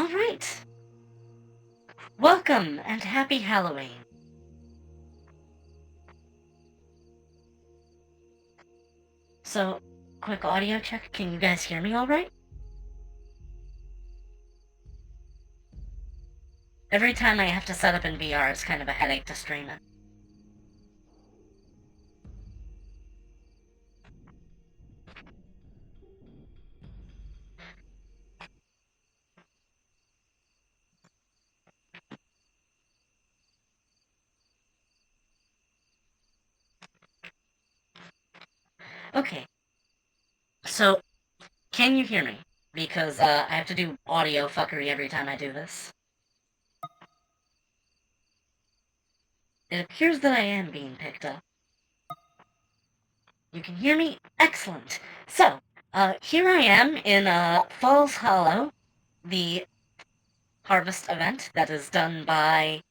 Alright. Welcome and happy Halloween. So, quick audio check. Can you guys hear me alright? Every time I have to set up in VR, it's kind of a headache to stream it. Okay, so, can you hear me? Because, I have to do audio fuckery every time I do this. It appears that I am being picked up. You can hear me? Excellent. So, here I am in, Falls Hollow, the harvest event that is done by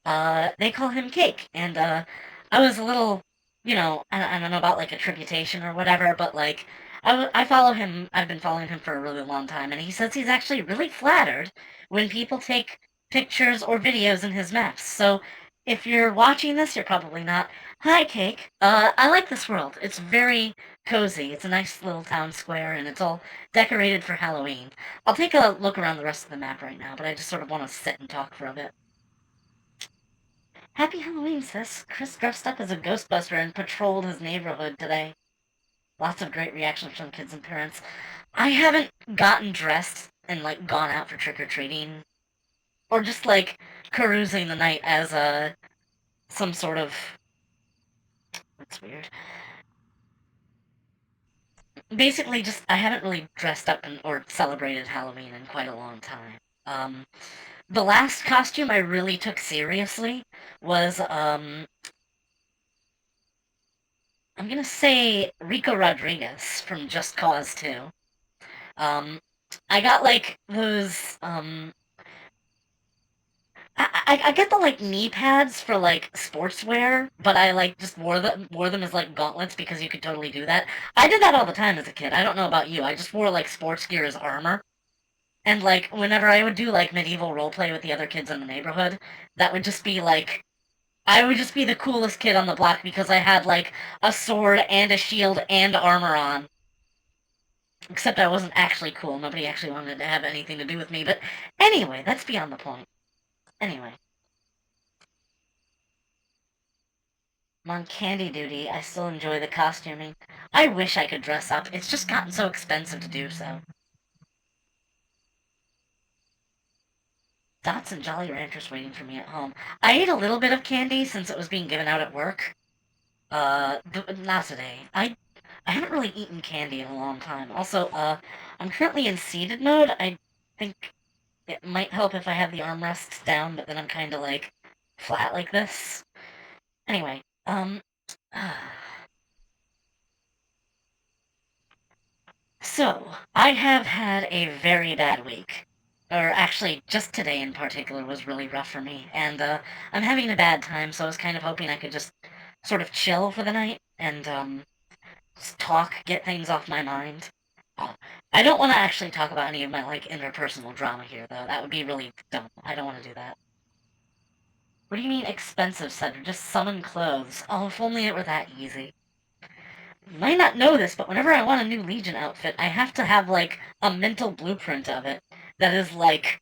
they call him Cake, and I was a little, I don't know about like a tributation or whatever, but like I follow him. I've been following him for a really long time, and he says he's actually really flattered when people take pictures or videos in his maps. So if you're watching this, you're probably not. Hi, Cake. I like this world. It's very cozy. It's a nice little town square, and it's all decorated for Halloween. I'll take a look around the rest of the map right now, but I just sort of want to sit and talk for a bit. Happy Halloween, sis. Chris dressed up as a Ghostbuster and patrolled his neighborhood today. Lots of great reactions from kids and parents. I haven't gotten dressed and, like, gone out for trick-or-treating. Or just, like, carousing the night as, some sort of... That's weird. Basically, just, I haven't really dressed up or celebrated Halloween in quite a long time. The last costume I really took seriously was, I'm gonna say Rico Rodriguez from Just Cause 2. Um, I got like those. I get the like knee pads for like sportswear, but I like just wore them as like gauntlets because you could totally do that. I did that all the time as a kid. I don't know about you. I just wore like sports gear as armor, and like whenever I would do like medieval roleplay with the other kids in the neighborhood, that would just be like I would just be the coolest kid on the block because I had like a sword and a shield and armor on. Except I wasn't actually cool. Nobody actually wanted to have anything to do with me. But anyway, that's beyond the point. Anyway, I'm on candy duty. I still enjoy the costuming. I wish I could dress up. It's just gotten so expensive to do so. Dots and Jolly Ranchers waiting for me at home. I ate a little bit of candy since it was being given out at work. Not today. I haven't really eaten candy in a long time. Also, I'm currently in seated mode. I think it might help if I have the armrests down, but then I'm kind of like flat like this. Anyway, so I have had a very bad week. Or actually, just today in particular was really rough for me, and I'm having a bad time, so I was kind of hoping I could just sort of chill for the night and just talk, get things off my mind. Oh, I don't want to actually talk about any of my like interpersonal drama here, though. That would be really dumb. I don't want to do that. What do you mean expensive, Sedra? Just summon clothes. Oh, if only it were that easy. You might not know this, but whenever I want a new Legion outfit, I have to have, like, a mental blueprint of it that is, like...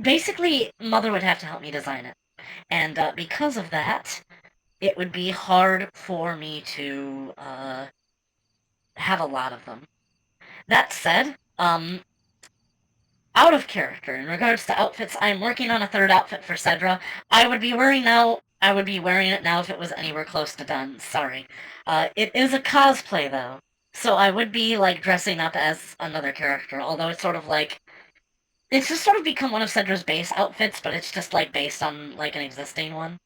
Basically, Mother would have to help me design it. And, because of that, it would be hard for me to, have a lot of them. That said, out of character. In regards to outfits, I'm working on a third outfit for Sedra. I would be wearing it now if it was anywhere close to done. Sorry. It is a cosplay though. So I would be like dressing up as another character, although it's sort of like it's just sort of become one of Sedra's base outfits, but it's just like based on like an existing one.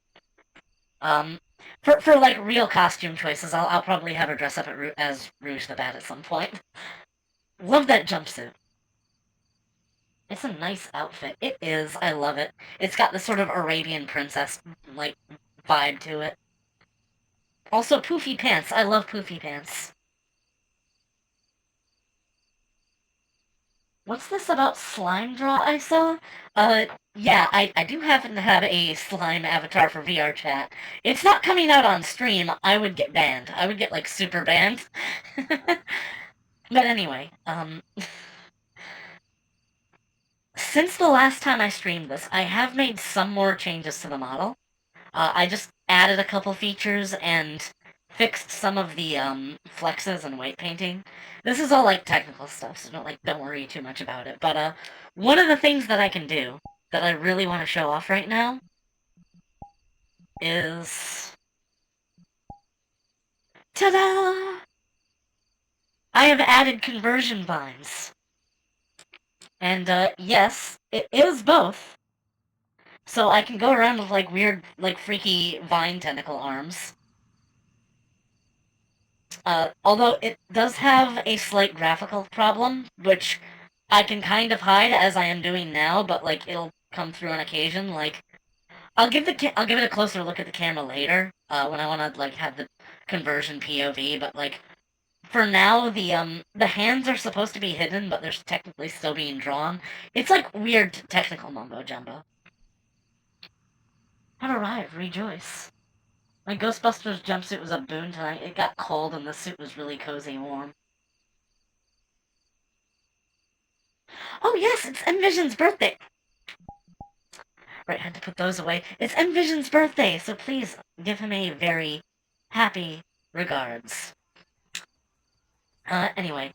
Um for like real costume choices, I'll probably have her dress up as Rouge the Bat at some point. Love that jumpsuit. It's a nice outfit. It is. I love it. It's got this sort of Arabian princess like vibe to it. Also, poofy pants. I love poofy pants. What's this about slime draw I saw? Yeah, I do happen to have a slime avatar for VRChat. It's not coming out on stream. I would get banned. I would get, like, super banned. But anyway, since the last time I streamed this, I have made some more changes to the model. I just added a couple features and fixed some of the flexes and white painting. This is all like technical stuff, so don't worry too much about it. But one of the things that I can do that I really want to show off right now is ta-da! I have added conversion vines. And yes, it is both. So I can go around with like weird, like freaky vine tentacle arms. Although it does have a slight graphical problem, which I can kind of hide as I am doing now, but like it'll come through on occasion. Like I'll give it a closer look at the camera later when I want to like have the conversion POV. But like for now, the hands are supposed to be hidden, but they're technically still being drawn. It's like weird technical mumbo jumbo. Have arrived, rejoice. My Ghostbusters jumpsuit was a boon tonight. It got cold and the suit was really cozy and warm. Oh yes, it's Envision's birthday. Right, had to put those away. It's Envision's birthday, so please give him a very happy regards. Anyway,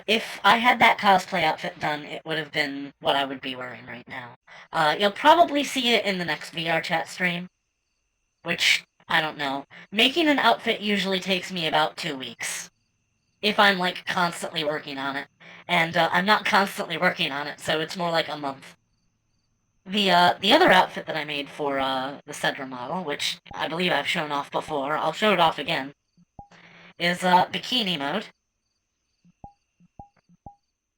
if I had that cosplay outfit done, it would have been what I would be wearing right now. You'll probably see it in the next VRChat stream, which, I don't know. Making an outfit usually takes me about 2 weeks. If I'm, like, constantly working on it. And, I'm not constantly working on it, so it's more like a month. The other outfit that I made for, the Sedra model, which I believe I've shown off before, I'll show it off again, is, bikini mode.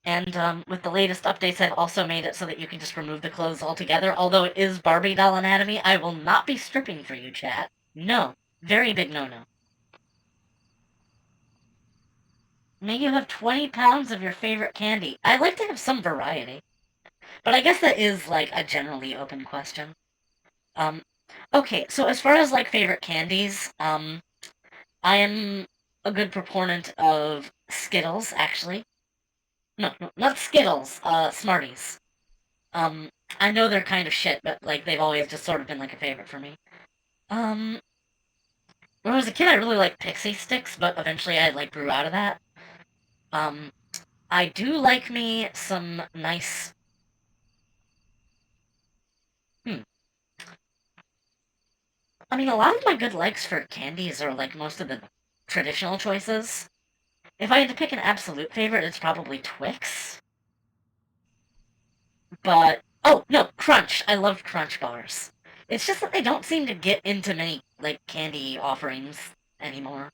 And, with the latest updates, I've also made it so that you can just remove the clothes altogether. Although it is Barbie doll anatomy, I will not be stripping for you, chat. No. Very big no-no. May you have 20 pounds of your favorite candy. I like to have some variety. But I guess that is, like, a generally open question. Um, okay, so as far as, like, favorite candies, I am a good proponent of Skittles, actually. No, not Skittles, Smarties. I know they're kind of shit, but, like, they've always just sort of been, like, a favorite for me. Um, when I was a kid, I really liked Pixie Sticks, but eventually I, like, grew out of that. Um, I do like me some nice... I mean, a lot of my good likes for candies are, like, most of the traditional choices. If I had to pick an absolute favorite, it's probably Twix. But, oh, no, Crunch. I love Crunch bars. It's just that they don't seem to get into many, like, candy offerings anymore.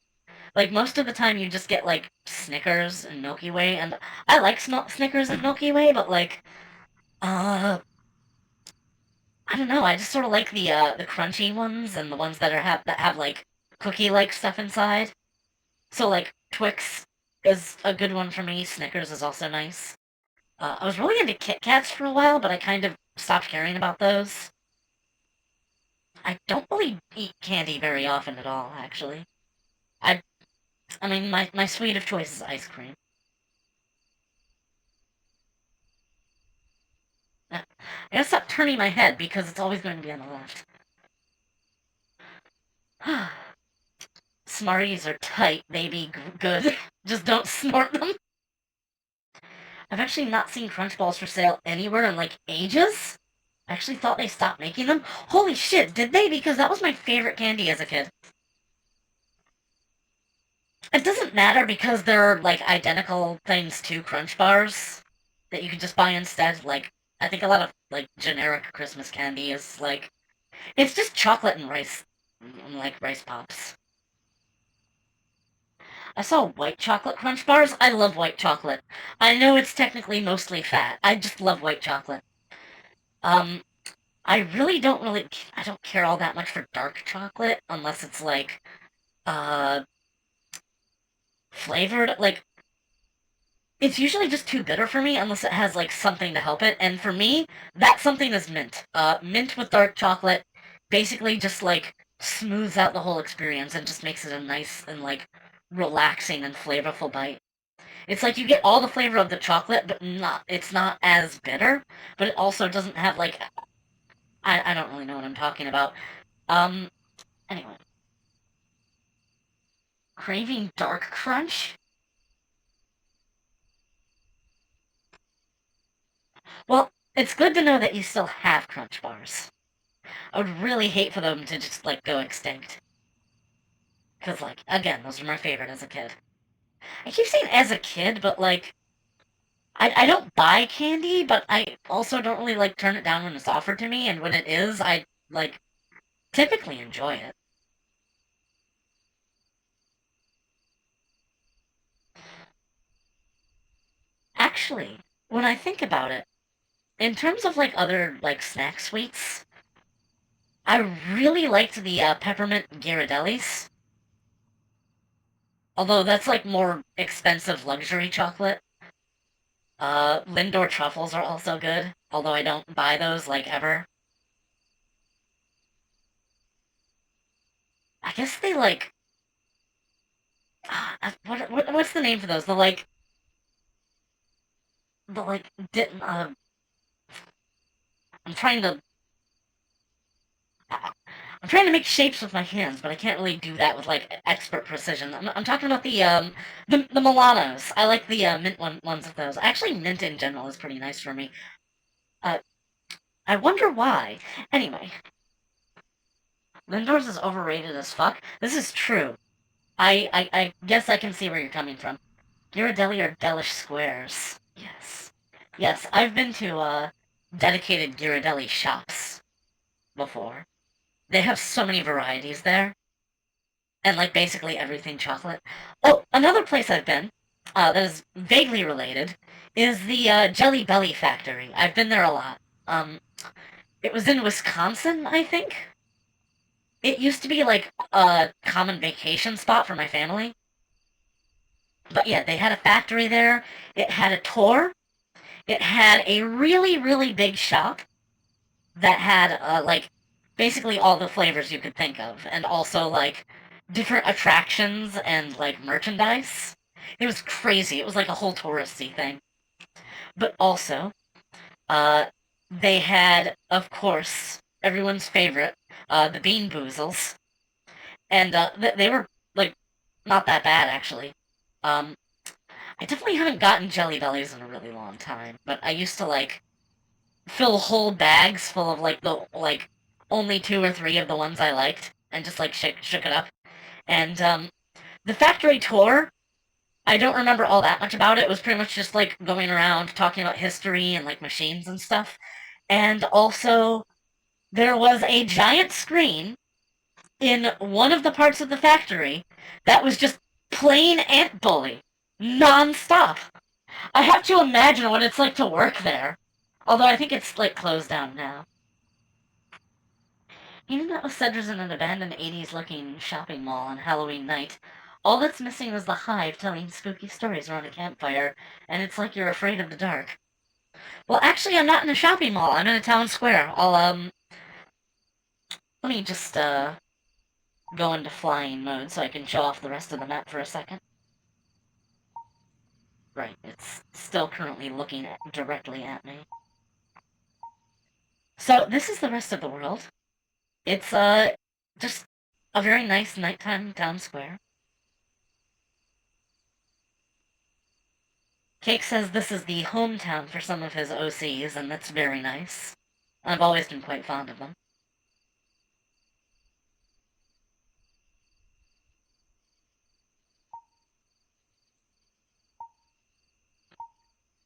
Like, most of the time you just get, like, Snickers and Milky Way, and I like Snickers and Milky Way, but, like, uh, I don't know, I just sort of like the crunchy ones and the ones that have, like, cookie-like stuff inside. So, like, Twix is a good one for me. Snickers is also nice. I was really into Kit Kats for a while, but I kind of stopped caring about those. I don't really eat candy very often at all, actually. I, I mean, my sweet of choice is ice cream. I gotta stop turning my head because it's always going to be on the left. Smarties are tight, they be good. Just don't snort them. I've actually not seen Crunch Balls for sale anywhere in, like, ages. I actually thought they stopped making them. Holy shit, did they? Because that was my favorite candy as a kid. It doesn't matter because they're, like, identical things to Crunch Bars that you can just buy instead. Like, I think a lot of, like, generic Christmas candy is, like, it's just chocolate and rice, like, rice pops. I saw white chocolate Crunch Bars. I love white chocolate. I know it's technically mostly fat. I just love white chocolate. Um, I I don't care all that much for dark chocolate unless it's, like, uh, flavored. Like, It's usually just too bitter for me unless it has like something to help it. And for me, that something is mint. Mint with dark chocolate basically just like smooths out the whole experience and just makes it a nice and like relaxing and flavorful bite. It's like you get all the flavor of the chocolate, but it's not as bitter, but it also doesn't have like I don't really know what I'm talking about. Um anyway, craving dark crunch? Well, it's good to know that you still have crunch bars. I would really hate for them to just like go extinct. Cause like again, those are my favorite as a kid. I keep saying as a kid, but like I don't buy candy, but I also don't really like turn it down when it's offered to me, and when it is, I like typically enjoy it. Actually, when I think about it, in terms of like other like snack sweets, I really liked the peppermint Ghirardellis. Although that's like more expensive luxury chocolate. Lindor truffles are also good, although I don't buy those like ever. I guess they like what's the name for those? The like didn't I'm trying to I'm trying to make shapes with my hands, but I can't really do that with like expert precision. I'm talking about the Milanos. I like the ones of those. Actually, mint in general is pretty nice for me. Uh, I wonder why. Anyway, Lindor's is overrated as fuck. This is true. I guess I can see where you're coming from. Ghirardelli are Delish squares. Yes. Yes, I've been to dedicated Ghirardelli shops before. They have so many varieties there, and like basically everything chocolate. Oh, another place I've been that is vaguely related is the Jelly Belly factory. I've been there a lot. Um, it was in Wisconsin, I think. It used to be like a common vacation spot for my family. But yeah, they had a factory there. It had a tour. It had a really, really big shop that had like basically all the flavors you could think of, and also like different attractions and like merchandise. It was crazy. It was like a whole touristy thing. But also, uh, they had, of course, everyone's favorite, the Bean Boozles, and they were like not that bad actually. Um, I definitely haven't gotten Jelly Bellies in a really long time, but I used to like fill whole bags full of like the like only two or three of the ones I liked, and just like shook it up. And the factory tour, I don't remember all that much about it. It was pretty much just like going around talking about history and like machines and stuff. And also, there was a giant screen in one of the parts of the factory that was just plain Ant Bully, non-stop. I have to imagine what it's like to work there. Although I think it's like closed down now. Even though Sedra's in an abandoned 80s looking shopping mall on Halloween night, all that's missing is the hive telling spooky stories around a campfire, and it's like you're afraid of the dark. Well, actually, I'm not in a shopping mall. I'm in a town square. Let me just, go into flying mode so I can show off the rest of the map for a second. Right, it's still currently looking directly at me. So, this is the rest of the world. It's, just a very nice nighttime town square. Cake says this is the hometown for some of his OCs, and that's very nice. I've always been quite fond of them.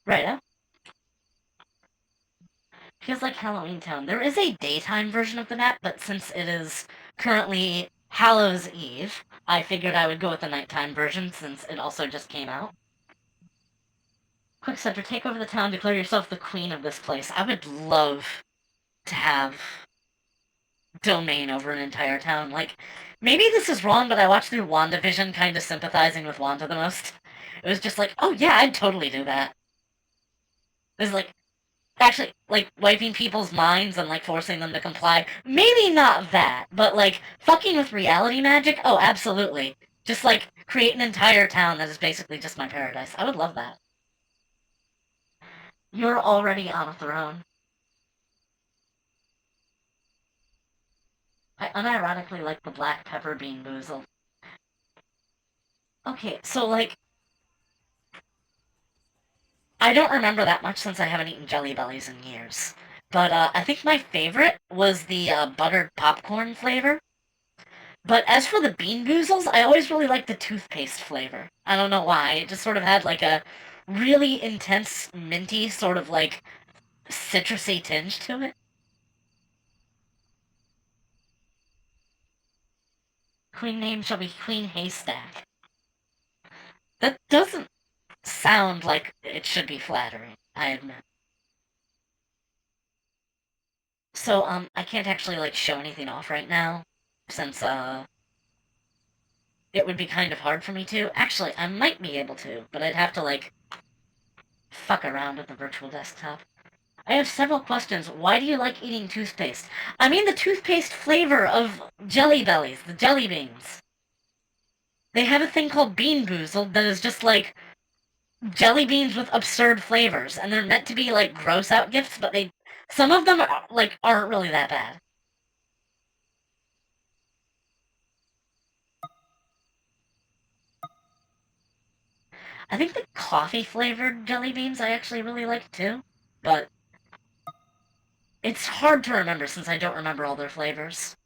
Right, feels like Halloween Town. There is a daytime version of the map, but since it is currently Hallows Eve, I figured I would go with the nighttime version since it also just came out. Quick Center, take over the town, declare yourself the queen of this place. I would love to have domain over an entire town. Like, maybe this is wrong, but I watched through WandaVision kind of sympathizing with Wanda the most. It was just like, oh yeah, I'd totally do that. It's like, actually, like, wiping people's minds and, like, forcing them to comply. Maybe not that, but, like, fucking with reality magic? Oh, absolutely. Just, like, create an entire town that is basically just my paradise. I would love that. You're already on a throne. I unironically like the black pepper bean boozle. Okay, so, like, I don't remember that much since I haven't eaten Jelly Bellies in years. But I think my favorite was the buttered popcorn flavor. But as for the bean boozles, I always really liked the toothpaste flavor. I don't know why. It just sort of had like a really intense, minty, sort of like citrusy tinge to it. Queen name shall be Queen Haystack. That doesn't sound like it should be flattering, I admit. So, I can't actually, like, show anything off right now, since, it would be kind of hard for me to. Actually, I might be able to, but I'd have to, like, fuck around with the virtual desktop. I have several questions. Why do you like eating toothpaste? I mean the toothpaste flavor of Jelly Bellies, the jelly beans. They have a thing called Bean Boozled that is just like jelly beans with absurd flavors, and they're meant to be like gross out gifts, but they some of them are, like aren't really that bad. I think the coffee flavored jelly beans I actually really like too, but it's hard to remember since I don't remember all their flavors.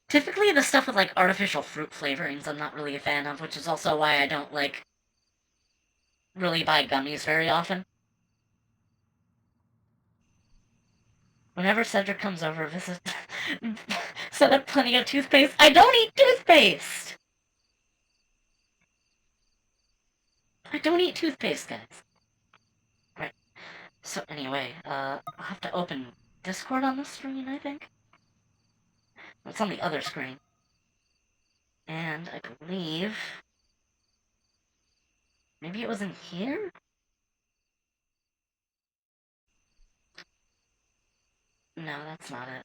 Typically, the stuff with like artificial fruit flavorings I'm not really a fan of, which is also why I don't like really buy gummies very often. Whenever Cedric comes over, visit, set up plenty of toothpaste. I don't eat toothpaste. I don't eat toothpaste, guys. Right. So anyway, I'll have to open Discord on the screen. I think it's on the other screen, and I believe maybe it was in here. No, that's not it.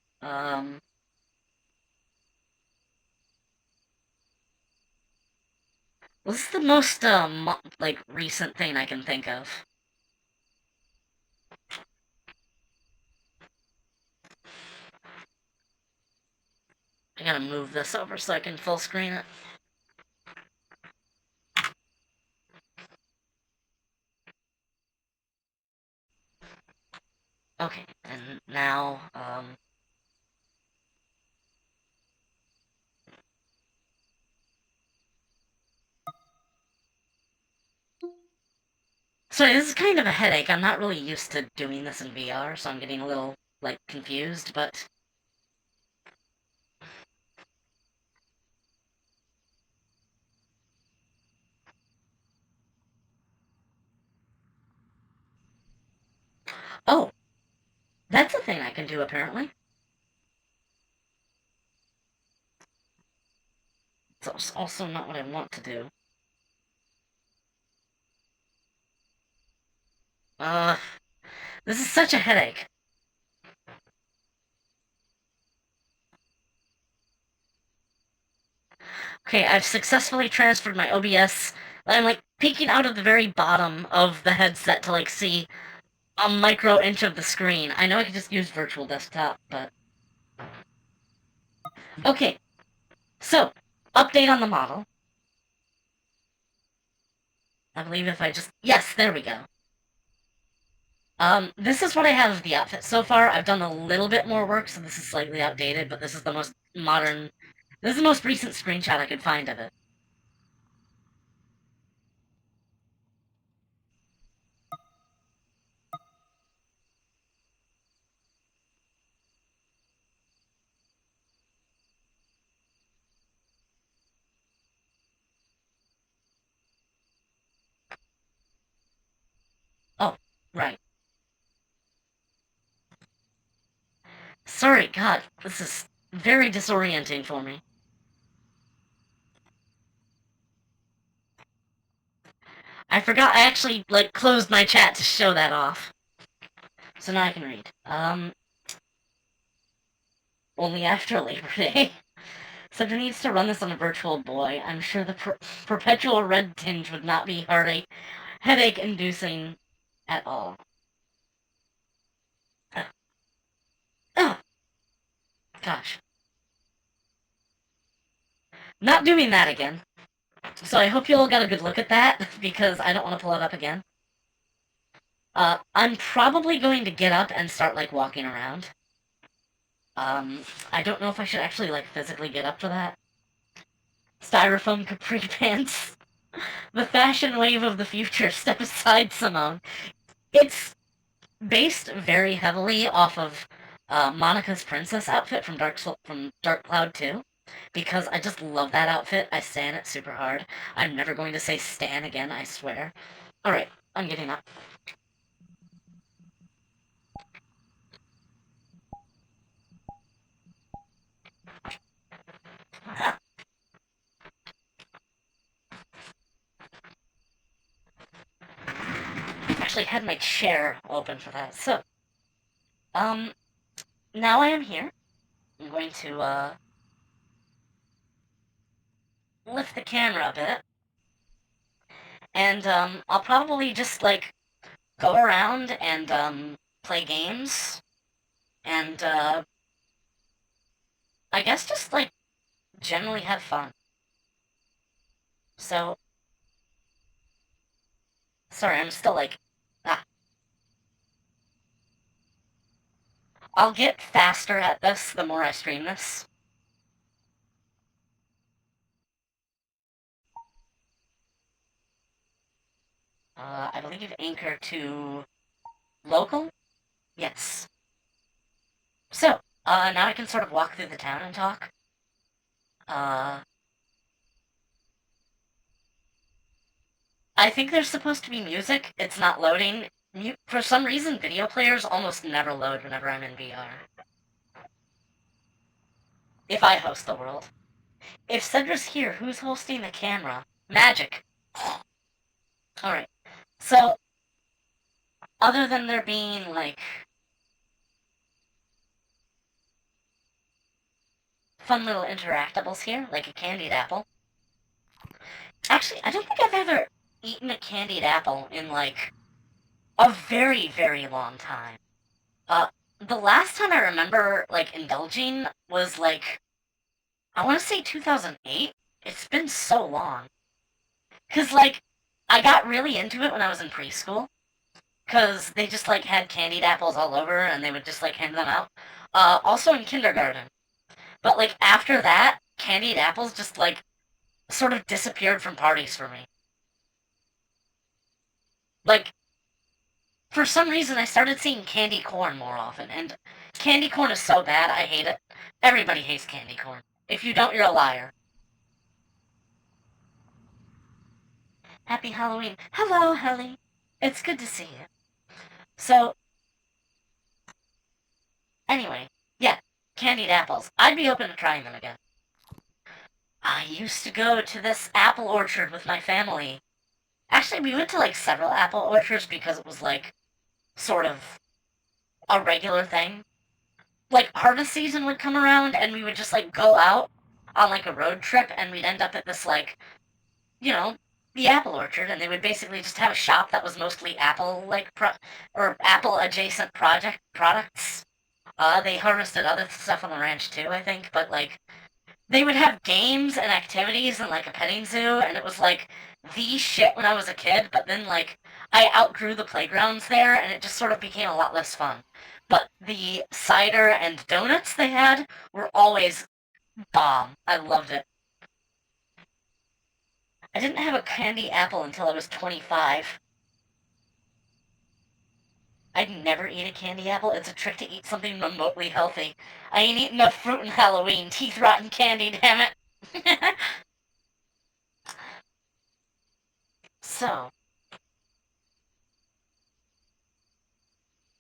This is the most like recent thing I can think of. I gotta move this over so I can full screen it. Okay, and now, sorry, this is kind of a headache. I'm not really used to doing this in VR, so I'm getting a little, like, confused, but... Oh, that's a thing I can do, apparently. It's also not what I want to do. Uh, this is such a headache. Okay, I've successfully transferred my OBS. I'm, like, peeking out of the very bottom of the headset to, like, see a micro inch of the screen. I know I could just use virtual desktop, but... Okay, so, update on the model. I believe if I just... Yes, there we go. This is what I have of the outfit so far. I've done a little bit more work, so this is slightly outdated, but this is the most modern... This is the most recent screenshot I could find of it. Oh, right. Sorry, God, this is very disorienting for me. I forgot I actually, like, closed my chat to show that off. So now I can read. Only after Labor Day. Sedra needs to run this on a virtual boy. I'm sure the perpetual red tinge would not be headache-inducing at all. Oh, gosh. Not doing that again. So I hope you all got a good look at that, because I don't want to pull it up again. I'm probably going to get up and start, like, walking around. I don't know if I should actually, like, physically get up for that. Styrofoam capri pants. The fashion wave of the future. Step aside, Simone. It's based very heavily off of Monica's princess outfit from Dark Cloud 2. Because I just love that outfit. I stan it super hard. I'm never going to say stan again, I swear. Alright, I'm getting up. Actually had my chair open for that. So, now I am here. I'm going to, lift the camera a bit. And, I'll probably just, like, go around and, play games. And, I guess just, like, generally have fun. So, sorry, I'm still, like, ah. I'll get faster at this the more I stream this. I believe anchor to local? Yes. So, now I can sort of walk through the town and talk. I think there's supposed to be music. It's not loading. For some reason, video players almost never load whenever I'm in VR. If I host the world. If Cedra's here, who's hosting the camera? Magic. Alright. So, other than there being, like, fun little interactables here, like a candied apple. Actually, I don't think I've ever eaten a candied apple in, like, a very, very long time. The last time I remember, like, indulging was, like, I want to say 2008. It's been so long. Because, like, I got really into it when I was in preschool. Because they just, like, had candied apples all over and they would just, like, hand them out. Also in kindergarten. But, like, after that, candied apples just, like, sort of disappeared from parties for me. Like, for some reason, I started seeing candy corn more often. And candy corn is so bad, I hate it. Everybody hates candy corn. If you don't, you're a liar. Happy Halloween. Hello, Helly. It's good to see you. So, anyway, yeah, candied apples. I'd be open to trying them again. I used to go to this apple orchard with my family. Actually, we went to like several apple orchards because it was like sort of a regular thing. Like harvest season would come around and we would just like go out on like a road trip and we'd end up at this like, you know, the apple orchard and they would basically just have a shop that was mostly apple like or apple adjacent products. They harvested other stuff on the ranch too, I think, but like they would have games and activities and like a petting zoo, and it was like the shit when I was a kid, but then like I outgrew the playgrounds there and it just sort of became a lot less fun. But the cider and donuts they had were always bomb. I loved it. I didn't have a candy apple until I was 25. I'd never eat a candy apple. It's a trick to eat something remotely healthy. I ain't eating enough fruit in Halloween. Teeth rotten candy, damn it. So,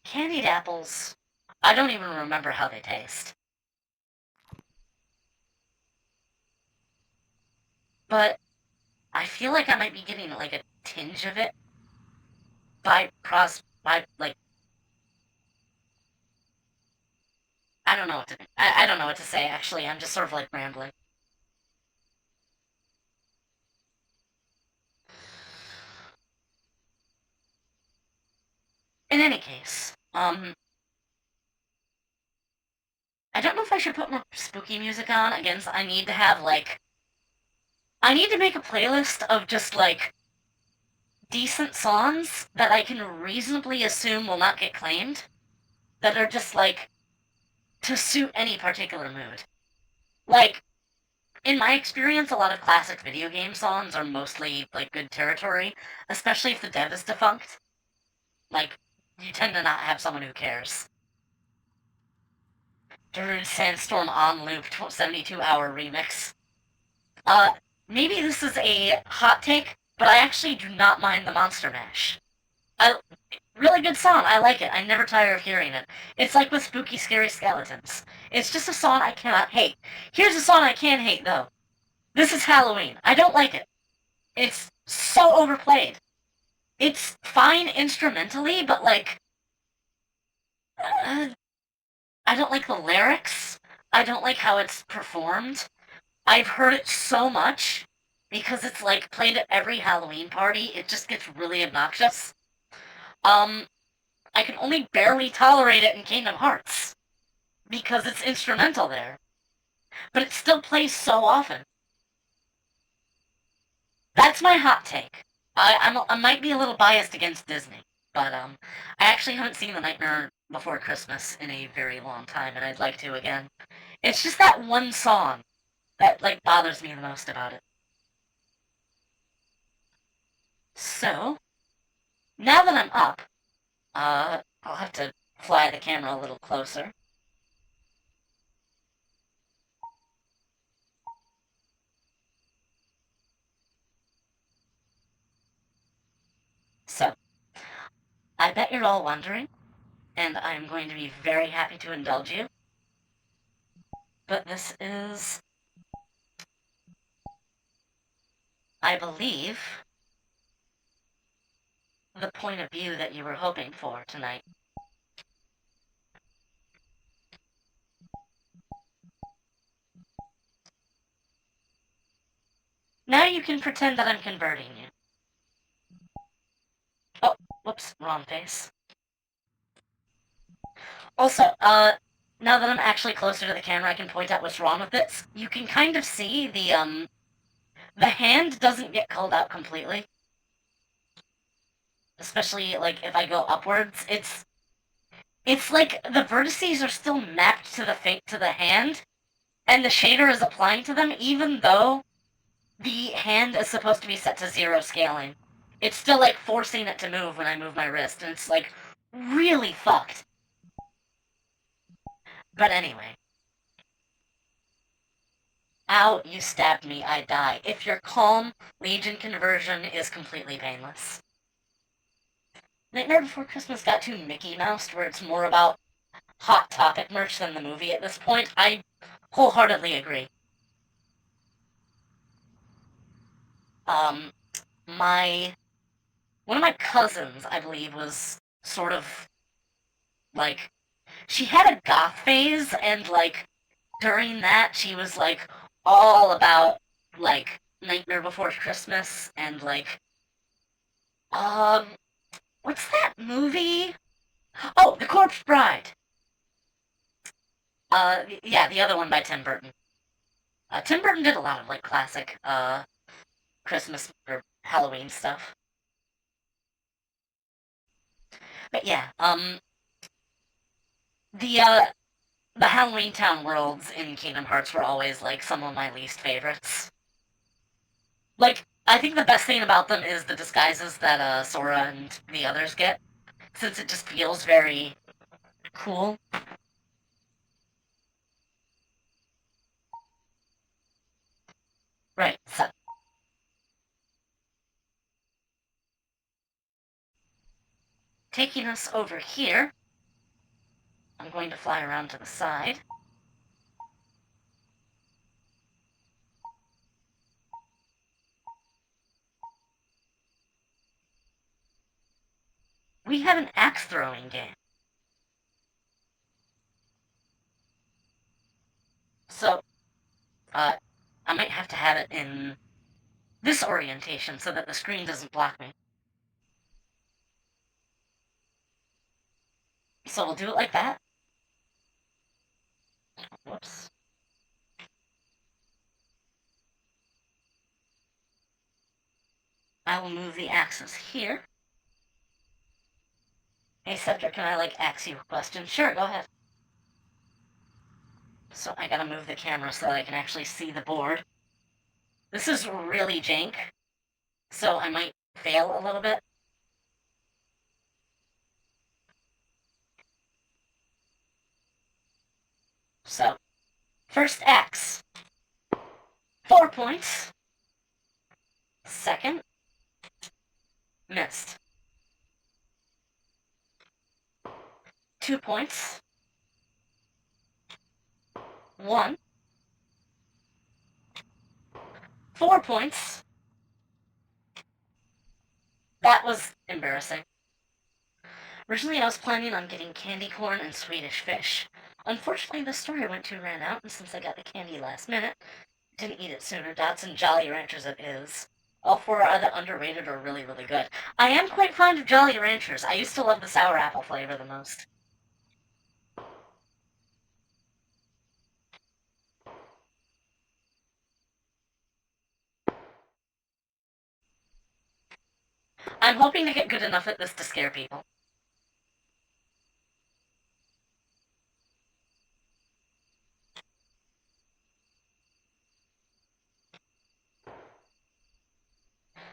candied apples. I don't even remember how they taste. But I feel like I might be getting like a tinge of it by like, I don't know what to I don't know what to say, actually. I'm just sort of like rambling. In any case, I don't know if I should put more spooky music on. Again, I need to have, like, I need to make a playlist of just, like, decent songs that I can reasonably assume will not get claimed, that are just, like, to suit any particular mood. Like, in my experience, a lot of classic video game songs are mostly, like, good territory, especially if the dev is defunct. Like, you tend to not have someone who cares. Darude Sandstorm on loop 72-hour remix. Uh, Maybe this is a hot take, but I actually do not mind the Monster Mash. I, really good song, I like it, I never tire of hearing it. It's like with Spooky Scary Skeletons. It's just a song I cannot hate. Here's a song I can hate, though. This is Halloween. I don't like it. It's so overplayed. It's fine instrumentally, but, like, uh, I don't like the lyrics. I don't like how it's performed. I've heard it so much because it's, like, played at every Halloween party. It just gets really obnoxious. I can only barely tolerate it in Kingdom Hearts because it's instrumental there. But it still plays so often. That's my hot take. I might be a little biased against Disney, but I actually haven't seen The Nightmare Before Christmas in a very long time, and I'd like to again. It's just that one song that, like, bothers me the most about it. So, now that I'm up, I'll have to fly the camera a little closer. So, I bet you're all wondering, and I'm going to be very happy to indulge you, but this is, I believe, the point of view that you were hoping for tonight. Now you can pretend that I'm converting you. Oh, whoops, wrong face. Also, now that I'm actually closer to the camera, I can point out what's wrong with this. You can kind of see the hand doesn't get culled out completely. Especially, like, if I go upwards, it's like the vertices are still mapped to the hand, and the shader is applying to them, even though the hand is supposed to be set to 0 scaling. It's still, like, forcing it to move when I move my wrist, and it's, like, really fucked. But anyway. Ow, you stabbed me, I die. If you're calm, Legion conversion is completely painless. Nightmare Before Christmas got too Mickey Mouse, where it's more about Hot Topic merch than the movie at this point. I wholeheartedly agree. Um, one of my cousins, I believe, was sort of, like, she had a goth phase, and, like, during that, she was, like, all about, like, Nightmare Before Christmas, and, like, um, what's that movie? Oh, The Corpse Bride! Yeah, the other one by Tim Burton. Tim Burton did a lot of, like, classic, Christmas or Halloween stuff. But yeah, the, uh, the Halloween Town worlds in Kingdom Hearts were always, like, some of my least favorites. Like, I think the best thing about them is the disguises that, Sora and the others get, since it just feels very cool. Right, so. Taking us over here, I'm going to fly around to the side. we have an axe throwing game. So, I might have to have it in this orientation so that the screen doesn't block me. So we'll do it like that. Whoops. I will move the axes here. Hey, Sedra, can I, ask you a question? Sure, go ahead. So I gotta move the camera so that I can actually see the board. This is really jank, so I might fail a little bit. So, first axe. 4 points. Second, missed. 2 points. 1. 4 points. That was embarrassing. Originally, I was planning on getting candy corn and Swedish fish. Unfortunately, the store I went to ran out, and since I got the candy last minute, didn't eat it sooner. Dots and Jolly Ranchers it is. All 4 are either underrated or really, really good. I am quite fond of Jolly Ranchers. I used to love the sour apple flavor the most. I'm hoping to get good enough at this to scare people.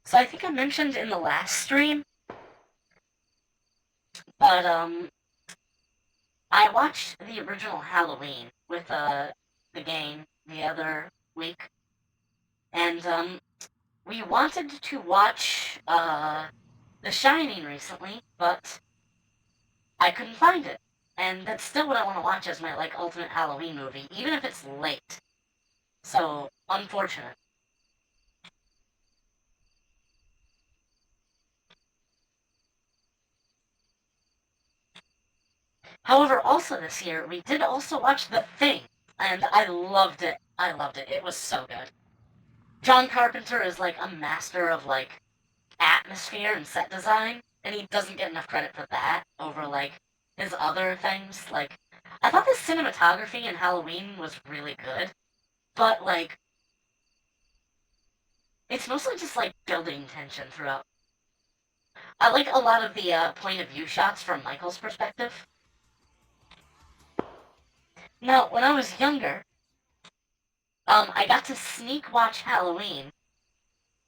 So I think I mentioned in the last stream, but I watched the original Halloween with the game the other week, and we wanted to watch The Shining recently, but I couldn't find it. And that's still what I want to watch as my ultimate Halloween movie, even if it's late. So unfortunate. However, also this year we did also watch The Thing, and I loved it. I loved it. It was so good. John Carpenter is a master of atmosphere and set design, and he doesn't get enough credit for that over his other things. I thought the cinematography in Halloween was really good, but it's mostly just building tension throughout. I like a lot of the point of view shots from Michael's perspective. Now, when I was younger, I got to sneak watch Halloween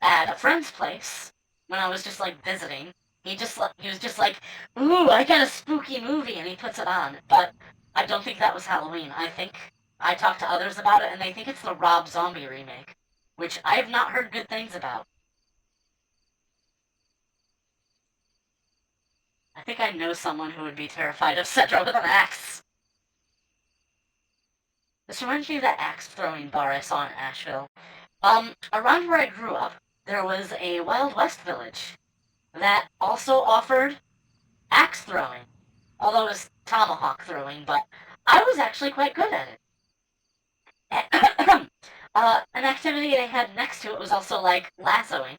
at a friend's place when I was just visiting. He was just like, "Ooh, I got a spooky movie," and he puts it on. But I don't think that was Halloween. I think I talked to others about it, and they think it's the Rob Zombie remake, which I have not heard good things about. I think I know someone who would be terrified of Sedra with an axe. This reminds me of that axe throwing bar I saw in Asheville. Around where I grew up, there was a Wild West village that also offered axe throwing, although it was tomahawk throwing, but I was actually quite good at it. An activity they had next to it was also lassoing.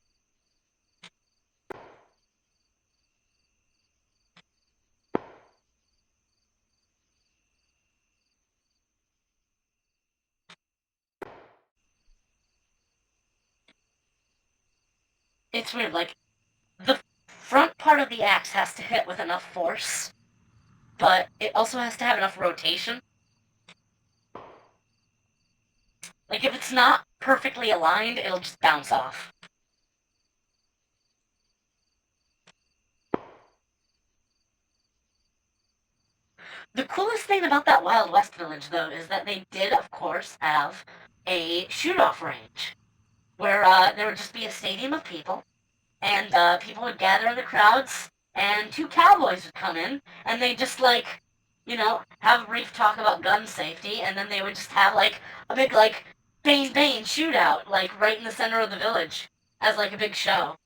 It's weird, the front part of the axe has to hit with enough force, but it also has to have enough rotation. If it's not perfectly aligned, it'll just bounce off. The coolest thing about that Wild West village, though, is that they did, of course, have a shoot-off range, where there would just be a stadium of people, and people would gather in the crowds, and 2 cowboys would come in, and they'd just, have a brief talk about gun safety, and then they would just have, a big, bang bang shootout, right in the center of the village, as, a big show.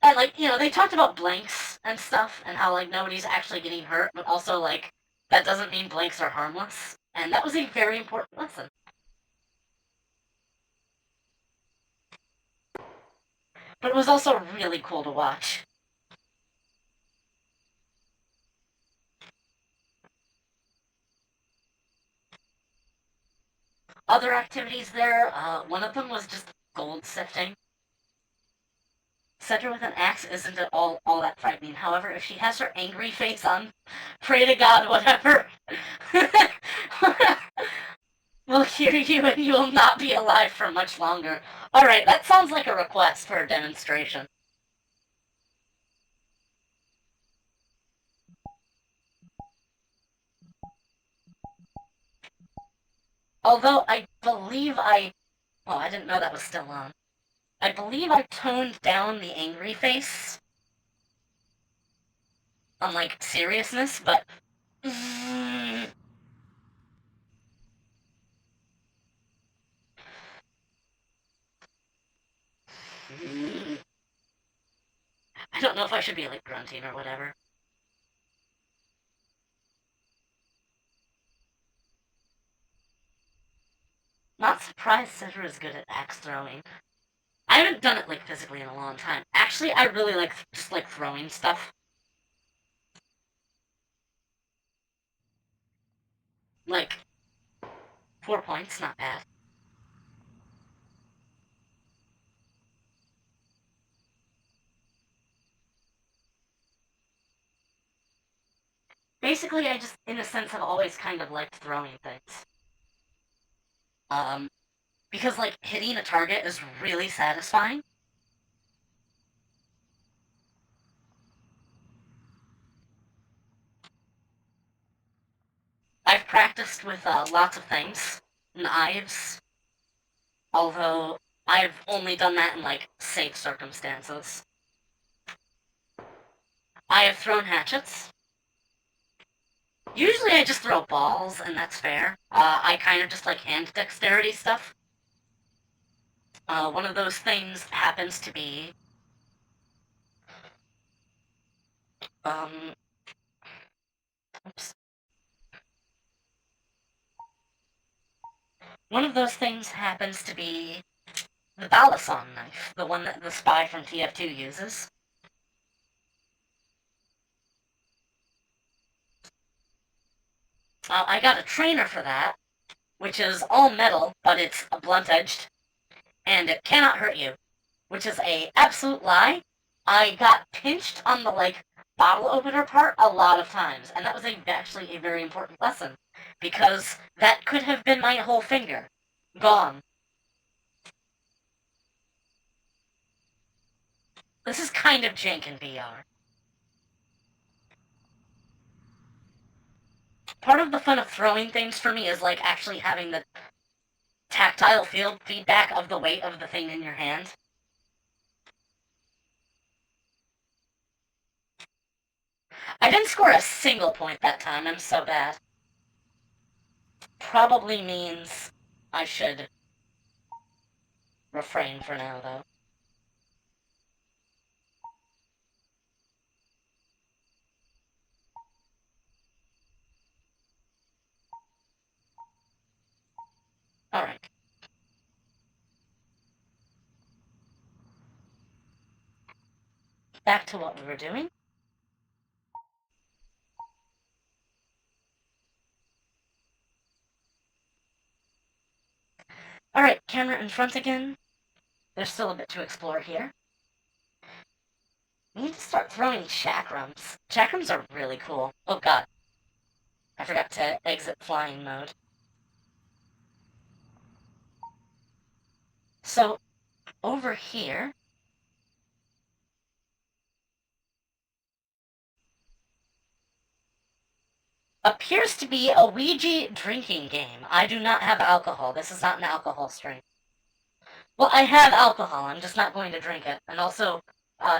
And, they talked about blanks and stuff, and how, like, nobody's actually getting hurt, but also, like, that doesn't mean blanks are harmless. And that was a very important lesson. But it was also really cool to watch. Other activities there, one of them was just gold sifting. Sedra with an axe isn't at all that frightening. However, if she has her angry face on, pray to God, whatever. We'll hear you and you will not be alive for much longer. Alright, that sounds like a request for a demonstration. Although I believe I didn't know that was still on. I believe I toned down the angry face on, like, seriousness, but... I don't know if I should be, like, grunting or whatever. Not surprised Sedra is good at axe throwing. I haven't done it, like, physically in a long time. Actually, I really like just, like, throwing stuff. Like, 4 points, not bad. Basically, I just, in a sense, have always kind of liked throwing things. Because, like, hitting a target is really satisfying. I've practiced with lots of things. Knives, although I've only done that in, like, safe circumstances. I have thrown hatchets. Usually I just throw balls, and that's fair. I kind of just like hand dexterity stuff. One of those things happens to be... oops. One of those things happens to be the Balisong knife, the one that the spy from TF2 uses. I got a trainer for that, which is all metal, but it's blunt-edged, and it cannot hurt you, which is a absolute lie. I got pinched on the, like, bottle opener part a lot of times, and that was actually a very important lesson, because that could have been my whole finger. Gone. This is kind of jank in VR. Part of the fun of throwing things for me is, like, actually having the tactile field feedback of the weight of the thing in your hand. I didn't score a single point that time, I'm so bad. Probably means I should refrain for now, though. Alright. Back to what we were doing. Alright, camera in front again. There's still a bit to explore here. We need to start throwing chakrams. Chakrams are really cool. Oh god. I forgot to exit flying mode. So, over here... appears to be a Ouija drinking game. I do not have alcohol. This is not an alcohol stream. Well, I have alcohol. I'm just not going to drink it. And also,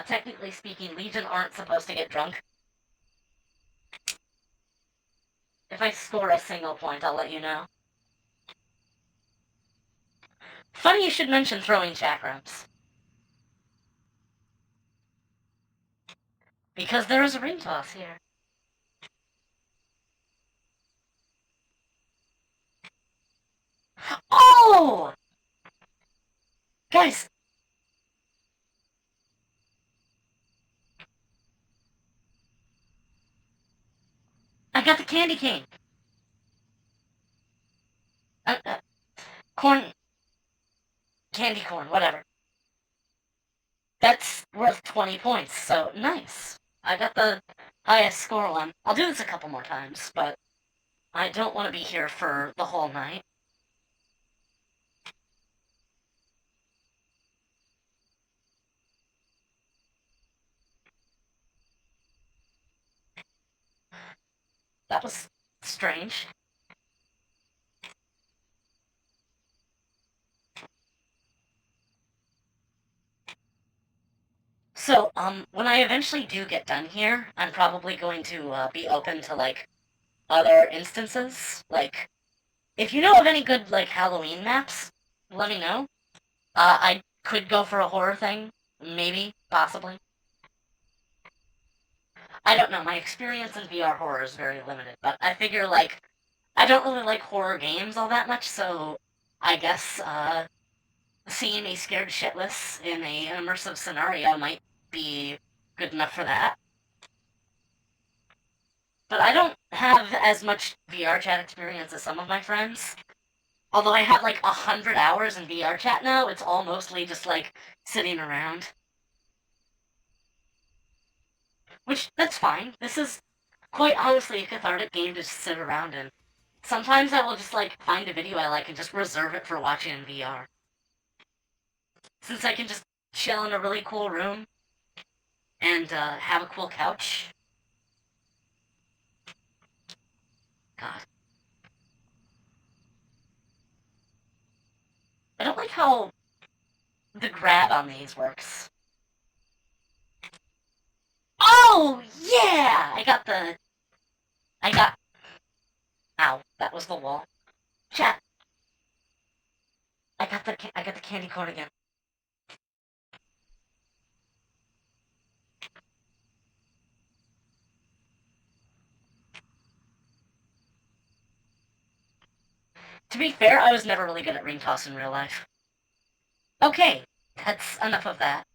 technically speaking, Legion aren't supposed to get drunk. If I score a single point, I'll let you know. Funny you should mention throwing chakrams. Because there is a ring toss here. Oh! Guys! I got the candy cane! Corn... Candy corn, whatever. That's worth 20 points, so nice. I got the highest score one. I'll do this a couple more times, but I don't want to be here for the whole night. That was strange. So, when I eventually do get done here, I'm probably going to be open to, like, other instances. Like, if you know of any good, like, Halloween maps, let me know. I could go for a horror thing. Maybe. Possibly. I don't know. My experience in VR horror is very limited, but I figure, like, I don't really like horror games all that much, so I guess, seeing me scared shitless in an immersive scenario might be good enough for that. But I don't have as much VRChat experience as some of my friends. Although I have like 100 hours in VRChat now, it's all mostly just like sitting around. Which, that's fine. This is quite honestly a cathartic game to sit around in. Sometimes I will just like find a video I like and just reserve it for watching in VR. Since I can just chill in a really cool room and have a cool couch. God. I don't like how the grab on these works. Oh, yeah! I got... Ow, that was the wall. Chat, I got the candy corn again. To be fair, I was never really good at ring toss in real life. Okay, that's enough of that.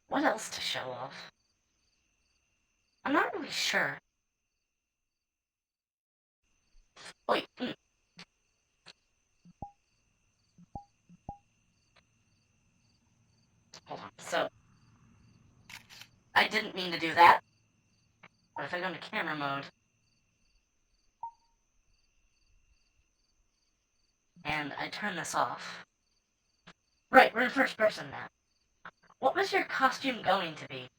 What else to show off? I'm not really sure. Wait, hold on. So, I didn't mean to do that. But if I go into camera mode, and I turn this off... Right, we're in first person now. What was your costume going to be?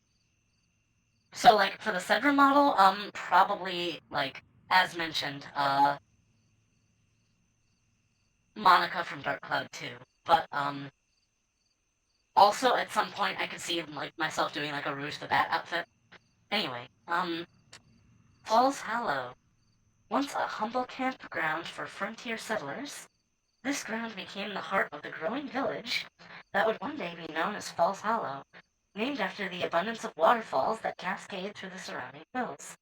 So, like, for the Sedra model, probably, like, as mentioned, Monica from Dark Cloud 2. But, also at some point I could see, like, myself doing, like, a Rouge the Bat outfit. Anyway, Falls Hollow. Once a humble campground for frontier settlers, this ground became the heart of the growing village that would one day be known as Falls Hollow, named after the abundance of waterfalls that cascade through the surrounding hills.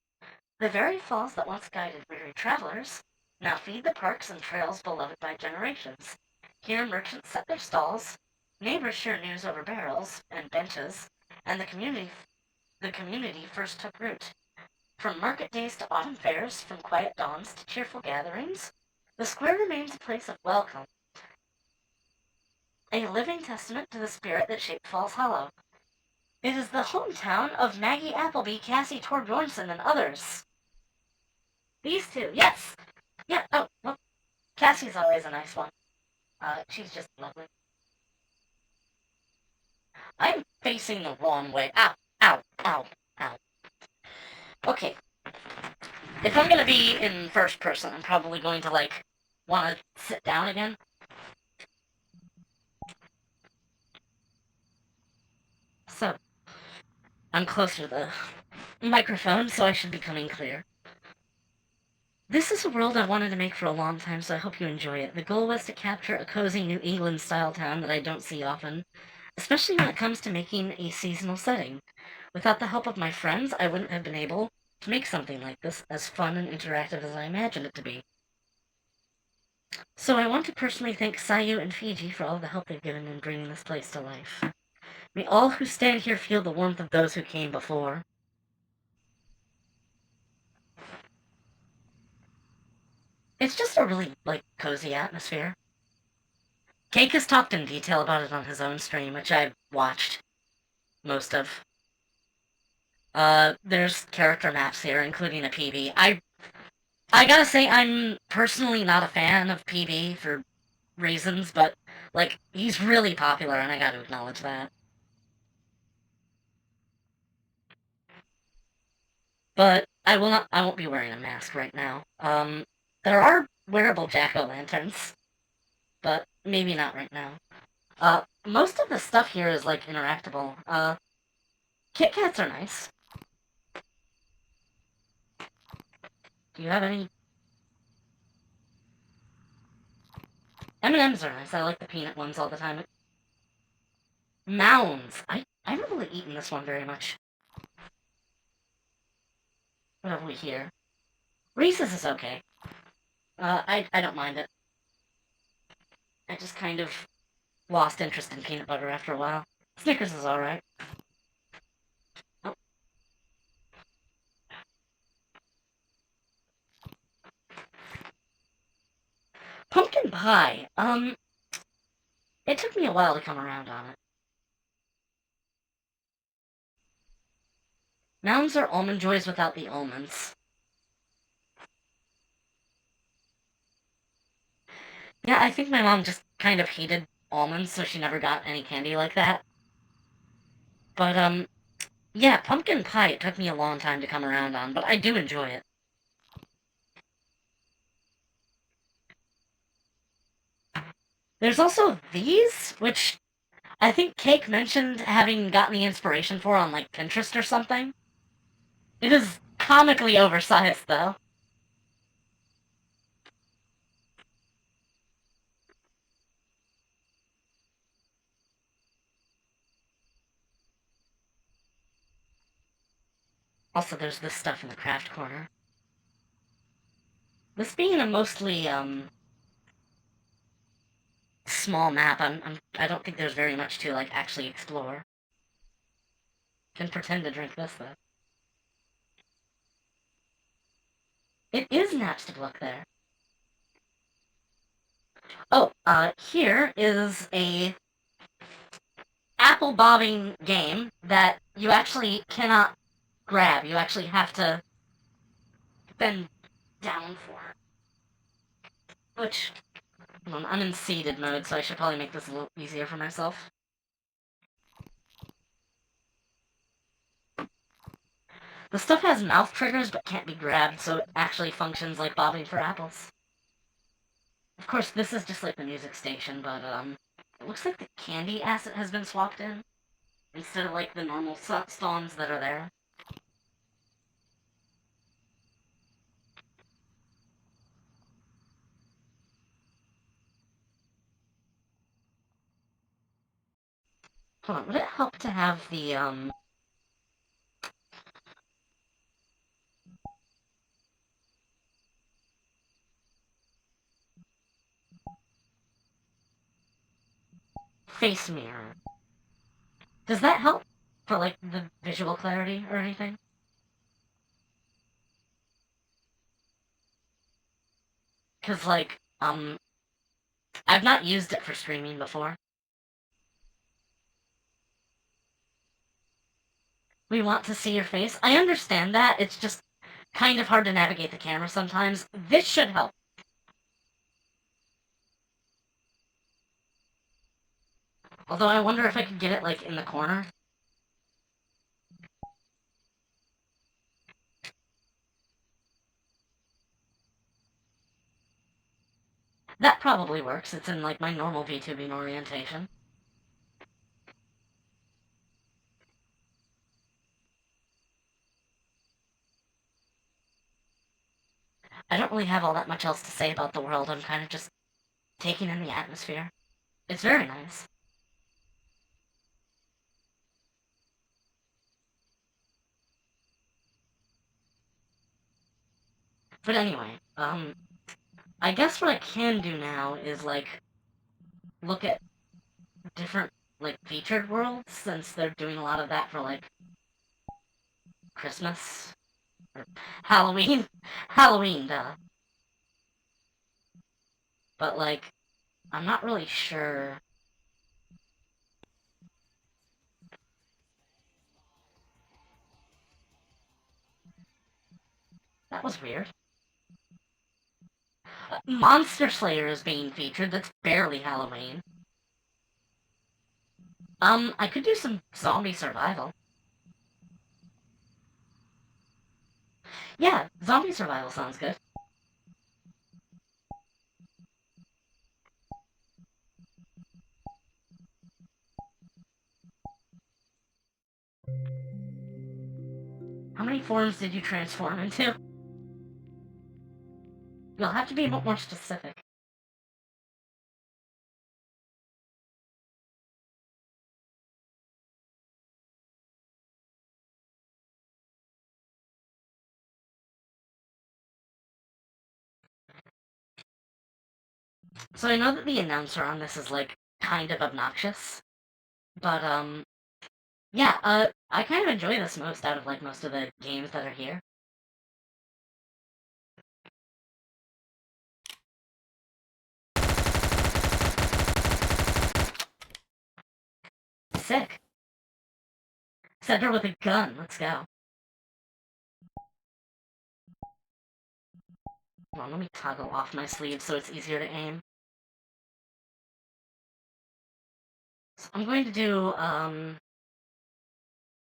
The very falls that once guided weary travelers now feed the parks and trails beloved by generations. Here merchants set their stalls, neighbors share news over barrels and benches, and the community first took root. From market days to autumn fairs, from quiet dawns to cheerful gatherings, the square remains a place of welcome, a living testament to the spirit that shaped Falls Hollow. It is the hometown of Maggie Appleby, Cassie Torbjornsen, and others. These two, yes! Yeah, oh, well, Cassie's always a nice one. She's just lovely. I'm facing the wrong way. Ow, ow, ow, ow. Okay. If I'm gonna be in first person, I'm probably going to, like, want to sit down again. So, I'm closer to the microphone, so I should be coming clear. This is a world I wanted to make for a long time, so I hope you enjoy it. The goal was to capture a cozy New England-style town that I don't see often, especially when it comes to making a seasonal setting. Without the help of my friends, I wouldn't have been able to make something like this as fun and interactive as I imagined it to be. So I want to personally thank Sayu and Fiji for all the help they've given in bringing this place to life. May all who stand here feel the warmth of those who came before. It's just a really, cozy atmosphere. Cake has talked in detail about it on his own stream, which I've watched most of. There's character maps here, including a PB. I gotta say, I'm personally not a fan of PB for reasons, but, he's really popular, and I gotta acknowledge that. But I won't be wearing a mask right now. There are wearable jack-o'-lanterns, but maybe not right now. Most of the stuff here is, interactable. Kit Kats are nice. Do you have any? M&M's are nice. I like the peanut ones all the time. Mounds. I haven't really eaten this one very much. What have we here? Reese's is okay. I don't mind it. I just kind of lost interest in peanut butter after a while. Snickers is alright. Oh. Pumpkin pie. It took me a while to come around on it. Mounds are almond joys without the almonds. Yeah, I think my mom just kind of hated almonds, so she never got any candy like that. But, yeah, pumpkin pie, it took me a long time to come around on, but I do enjoy it. There's also these, which I think Cake mentioned having gotten the inspiration for on, Pinterest or something. It is comically oversized, though. Also, there's this stuff in the craft corner. This being a mostly, small map, I don't think there's very much to, actually explore. Can pretend to drink this, though. It is Naps to look there. Oh, here is a apple bobbing game that you actually cannot grab. You actually have to bend down for it. Which, I'm in seated mode, so I should probably make this a little easier for myself. The stuff has mouth triggers but can't be grabbed, so it actually functions like bobbing for apples. Of course, this is just like the music station, but, it looks like the candy asset has been swapped in, instead of, the normal stones that are there. Hold on, would it help to have the, face mirror? Does that help for, the visual clarity or anything? Because, I've not used it for streaming before. We want to see your face. I understand that. It's just kind of hard to navigate the camera sometimes. This should help. Although I wonder if I could get it, in the corner. That probably works. It's in, my normal VTubing orientation. I don't really have all that much else to say about the world. I'm kind of just taking in the atmosphere. It's very nice. But anyway, I guess what I can do now is, like, look at different, like, featured worlds, since they're doing a lot of that for, like, Christmas. Or Halloween. Halloween, duh. But, like, I'm not really sure. That was weird. Monster Slayer is being featured. That's barely Halloween. I could do some zombie survival. Yeah, zombie survival sounds good. How many forms did you transform into? You'll have to be a bit more specific. So I know that the announcer on this is, like, kind of obnoxious. But, yeah, I kind of enjoy this most out of, like, most of the games that are here. Sick. Sedra with a gun, let's go. Well, let me toggle off my sleeve so it's easier to aim. So I'm going to do,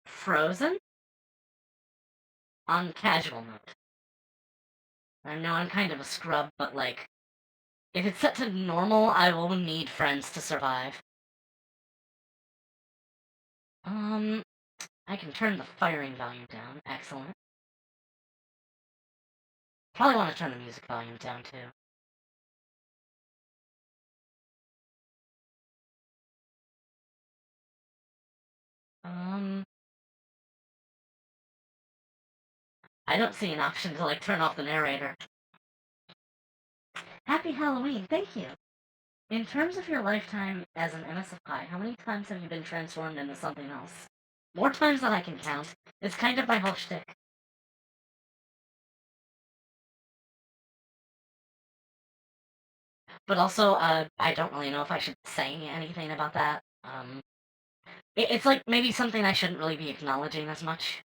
Frozen on casual mode. I know I'm kind of a scrub, but, like, if it's set to normal, I will need friends to survive. I can turn the firing volume down. Excellent. Probably want to turn the music volume down, too. I don't see an option to, like, turn off the narrator. Happy Halloween, thank you! In terms of your lifetime as an MSFI, how many times have you been transformed into something else? More times than I can count. It's kind of my whole shtick. But also, I don't really know if I should say anything about that. It's like maybe something I shouldn't really be acknowledging as much.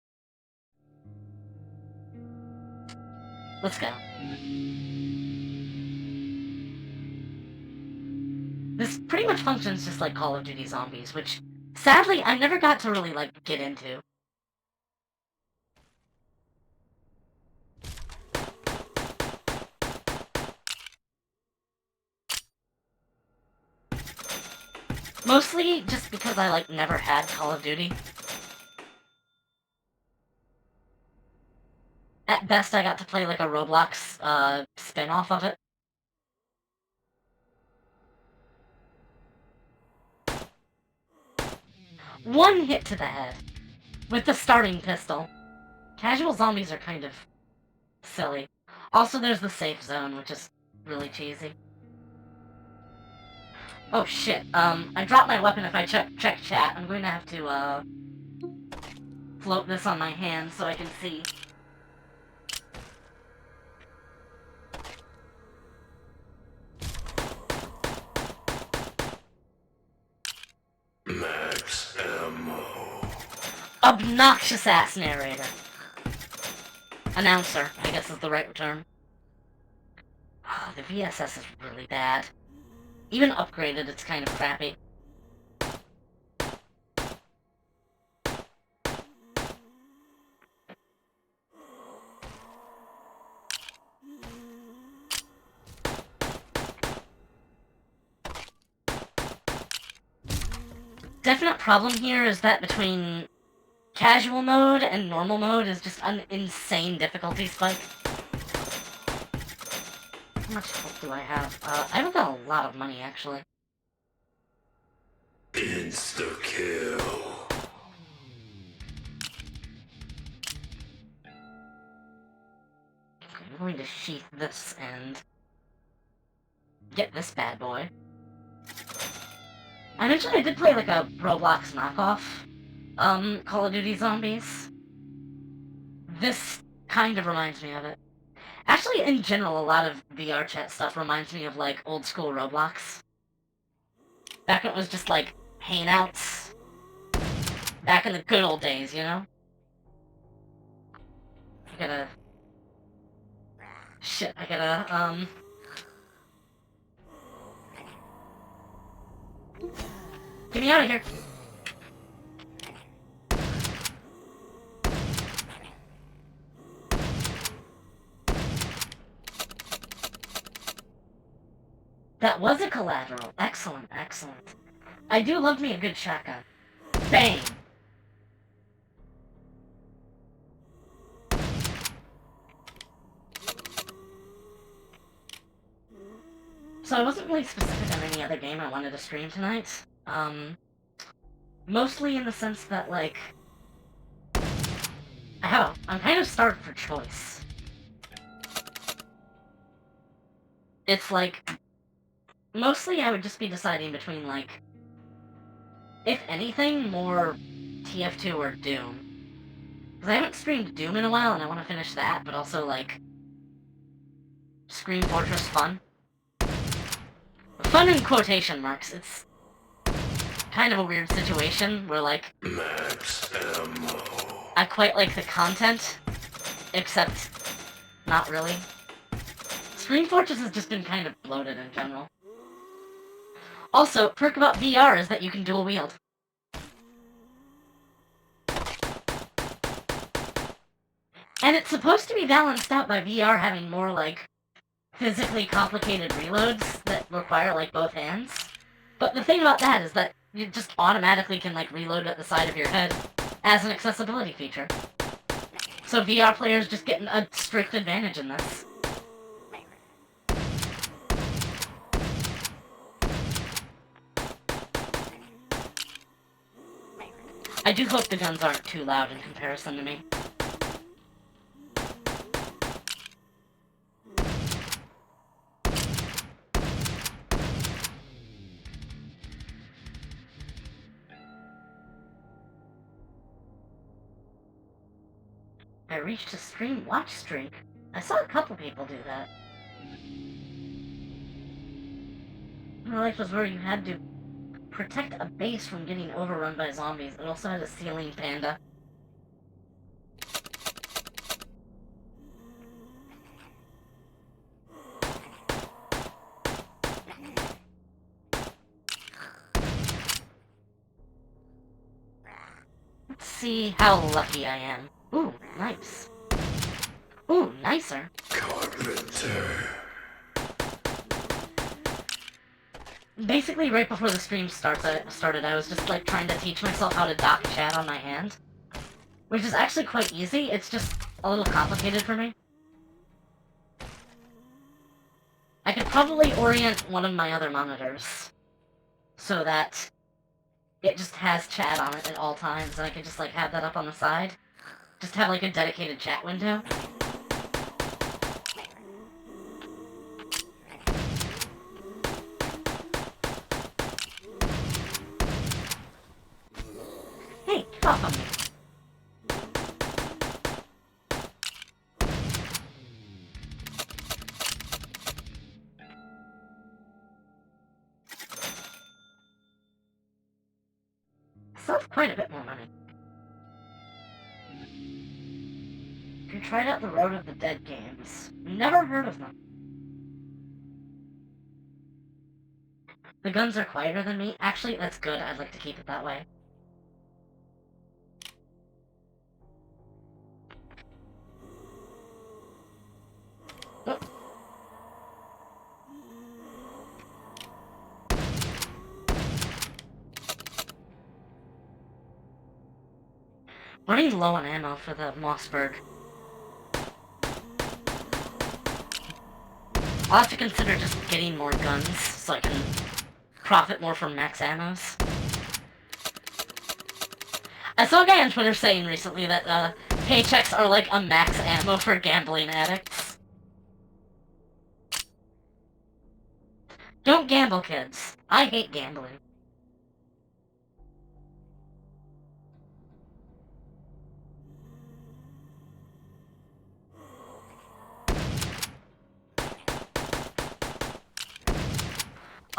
Let's go. This pretty much functions just like Call of Duty Zombies, which, sadly, I never got to really, like, get into. Mostly just because I, like, never had Call of Duty. At best, I got to play, like, a Roblox, spin-off of it. One hit to the head. With the starting pistol. Casual zombies are kind of silly. Also, there's the safe zone, which is really cheesy. Oh shit, I dropped my weapon if I check chat. I'm going to have to, float this on my hand so I can see. Max ammo. Obnoxious ass narrator. Announcer, I guess is the right term. Oh, the VSS is really bad. Even upgraded, it's kind of crappy. Definite problem here is that between casual mode and normal mode is just an insane difficulty spike. much health do I have? I haven't got a lot of money, actually. Insta-kill. Okay, I'm going to sheath this and get this bad boy. I mentioned I did play like a Roblox knockoff, Call of Duty Zombies. This kind of reminds me of it. Actually, in general, a lot of VRChat stuff reminds me of like old school Roblox. Back when it was just like hangouts. Back in the good old days, you know? I gotta... Shit, I gotta, get me out of here! That was a collateral. Excellent, excellent. I do love me a good shotgun. Bang! So I wasn't really specific on any other game I wanted to stream tonight. Mostly in the sense that, like... I'm kind of starved for choice. It's like... Mostly I would just be deciding between, like... If anything, more TF2 or Doom. Because I haven't streamed Doom in a while, and I want to finish that, but also, like... Scream Fortress fun. Fun in quotation marks. It's... kind of a weird situation, where, like... Max ammo. I quite like the content, except... not really. Scream Fortress has just been kind of bloated in general. Also, perk about VR is that you can dual wield. And it's supposed to be balanced out by VR having more, like, physically complicated reloads that require, like, both hands. But the thing about that is that you just automatically can, like, reload at the side of your head as an accessibility feature. So VR players just get a strict advantage in this. I do hope the guns aren't too loud in comparison to me. I reached a stream watch streak. I saw a couple people do that. My life was where you had to protect a base from getting overrun by zombies. It also had a ceiling panda. Let's see how lucky I am. Ooh, nice. Ooh, nicer. Carpenter. Basically, right before the stream started, I was just, like, trying to teach myself how to dock chat on my hand. Which is actually quite easy, it's just a little complicated for me. I could probably orient one of my other monitors so that it just has chat on it at all times, and I could just, like, have that up on the side. Just have, like, a dedicated chat window. Hey, get off on me. I still have quite a bit more money. If you tried out the Road of the Dead games, never heard of them. The guns are quieter than me. Actually, that's good. I'd like to keep it that way. Oh. Running low on ammo for the Mossberg. I'll have to consider just getting more guns so I can profit more from max ammos. I saw a guy on Twitter saying recently that paychecks are like a max ammo for gambling addicts. Don't gamble, kids. I hate gambling.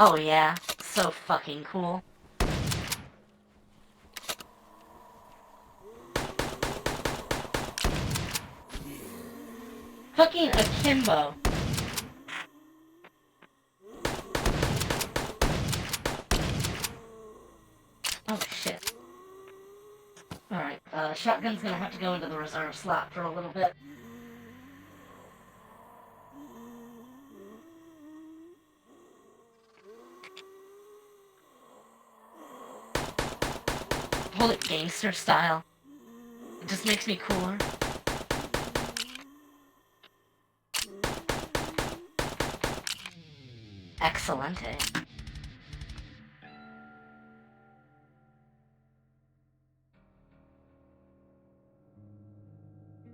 Oh yeah, so fucking cool. Fucking akimbo. Oh shit. Alright, shotgun's gonna have to go into the reserve slot for a little bit. Hold it gangster style. It just makes me cooler. Excelente.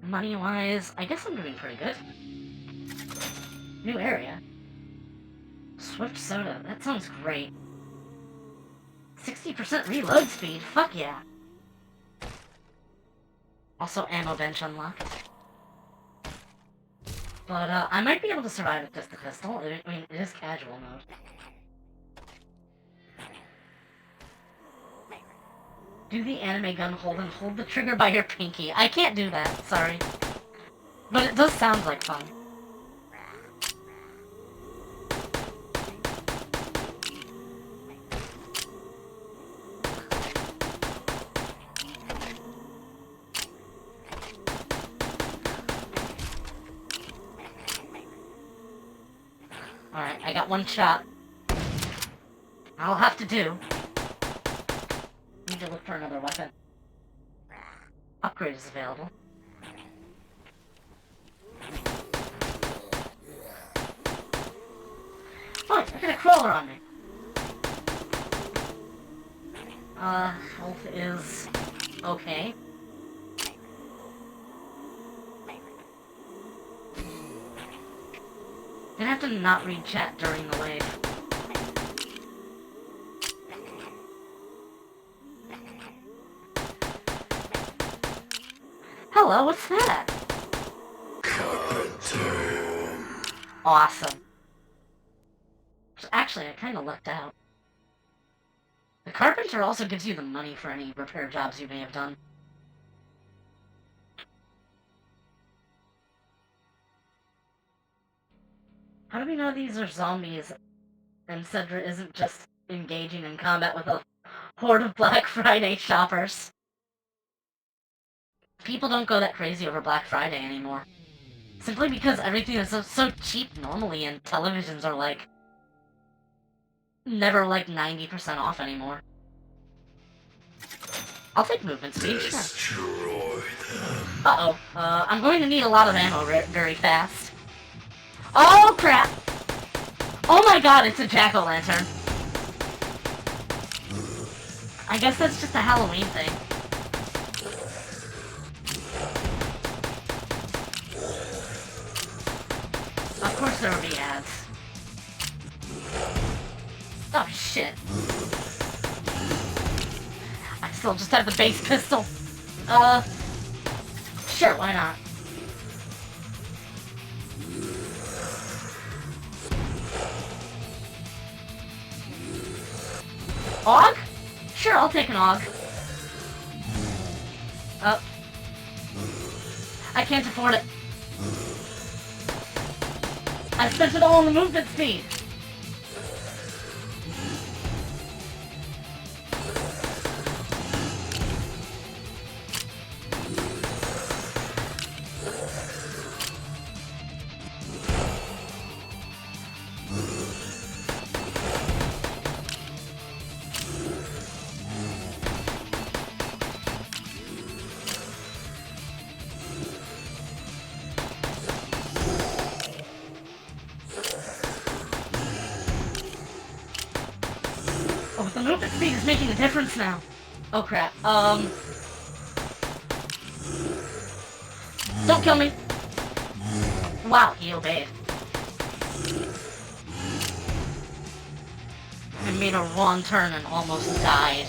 Money-wise, I guess I'm doing pretty good. New area. Swift soda, that sounds great. 60% reload speed, fuck yeah. Also ammo bench unlocked. But, I might be able to survive with just the pistol. I mean, it is casual mode. Do the anime gun hold and hold the trigger by your pinky. I can't do that, sorry. But it does sound like fun. Alright, I got one shot. I'll have to do. Need to look for another weapon. Upgrade is available. Oh, I got a crawler on me. Health is okay. Gonna have to not read chat during the wave. Hello, what's that? Carpenter. Awesome. Actually, I kinda lucked out. The carpenter also gives you the money for any repair jobs you may have done. How do we know these are zombies and Sedra isn't just engaging in combat with a horde of Black Friday shoppers? People don't go that crazy over Black Friday anymore. Simply because everything is so cheap normally and televisions are like never like 90% off anymore. I'll take movement speed, sure. Destroy them. Uh-oh. I'm going to need a lot of ammo very fast. Oh, crap! Oh my god, it's a jack-o'-lantern. I guess that's just a Halloween thing. Of course there will be ads. Oh, shit. I still just have the base pistol. Sure, why not? AUG? Sure, I'll take an AUG. Oh. I can't afford it. I spent it all on the movement speed. speed is making a difference now. Oh crap. Don't kill me. Wow, he obeyed. I made a wrong turn and almost died.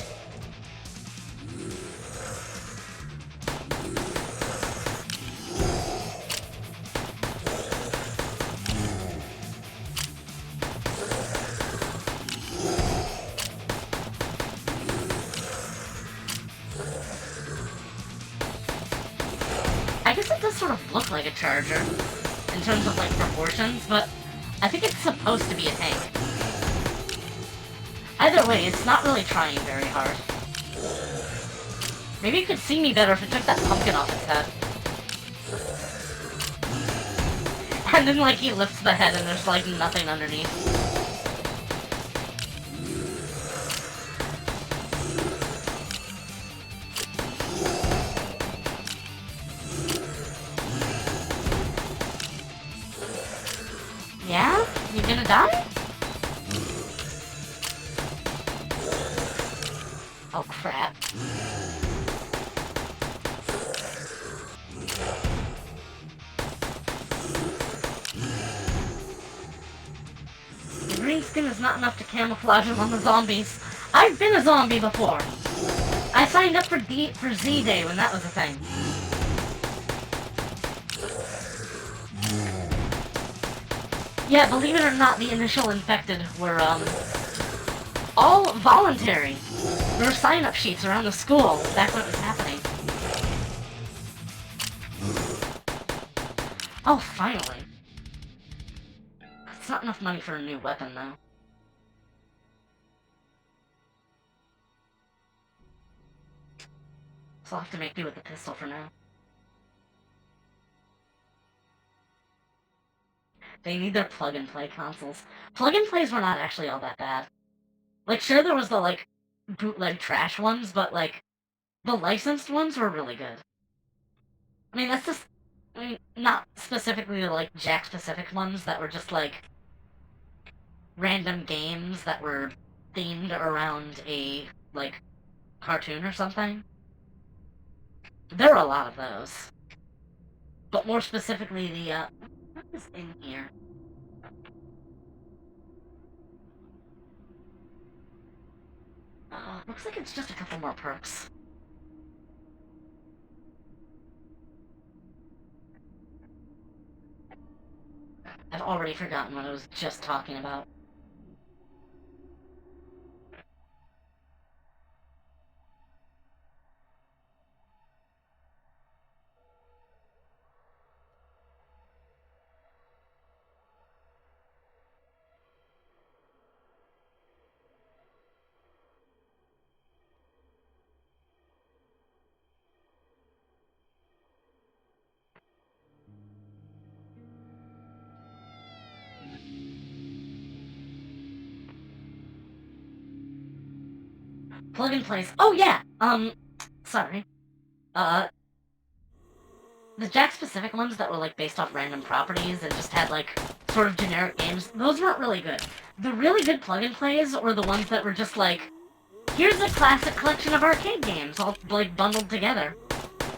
I guess it does sort of look like a charger, in terms of, like, proportions, but I think it's supposed to be a tank. Either way, it's not really trying very hard. Maybe you could see me better if it took that pumpkin off its head. And then, like, he lifts the head and there's, like, nothing underneath. Yeah? You gonna die? Oh, crap. The green skin is not enough to camouflage among the zombies. I've been a zombie before. I signed up for Z-Day when that was a thing. Yeah, believe it or not, the initial infected were, all voluntary. There were sign-up sheets around the school back when it was happening. Oh, finally. It's not enough money for a new weapon, though. So I'll have to make do with the pistol for now. They need their plug-and-play consoles. Plug-and-plays were not actually all that bad. Like, sure, there was the, like, bootleg trash ones, but, like, the licensed ones were really good. I mean, that's just... I mean, not specifically the, like, Jack-specific ones that were just, like, random games that were themed around a, like, cartoon or something. There are a lot of those. But more specifically, the, what is in here? Looks like it's just a couple more perks. I've already forgotten what I was just talking about. Plug-and-plays. Oh, yeah! Sorry. The Jack-specific ones that were, like, based off random properties and just had, like, sort of generic games, those weren't really good. The really good plug-and-plays were the ones that were just, like, here's a classic collection of arcade games, all, like, bundled together.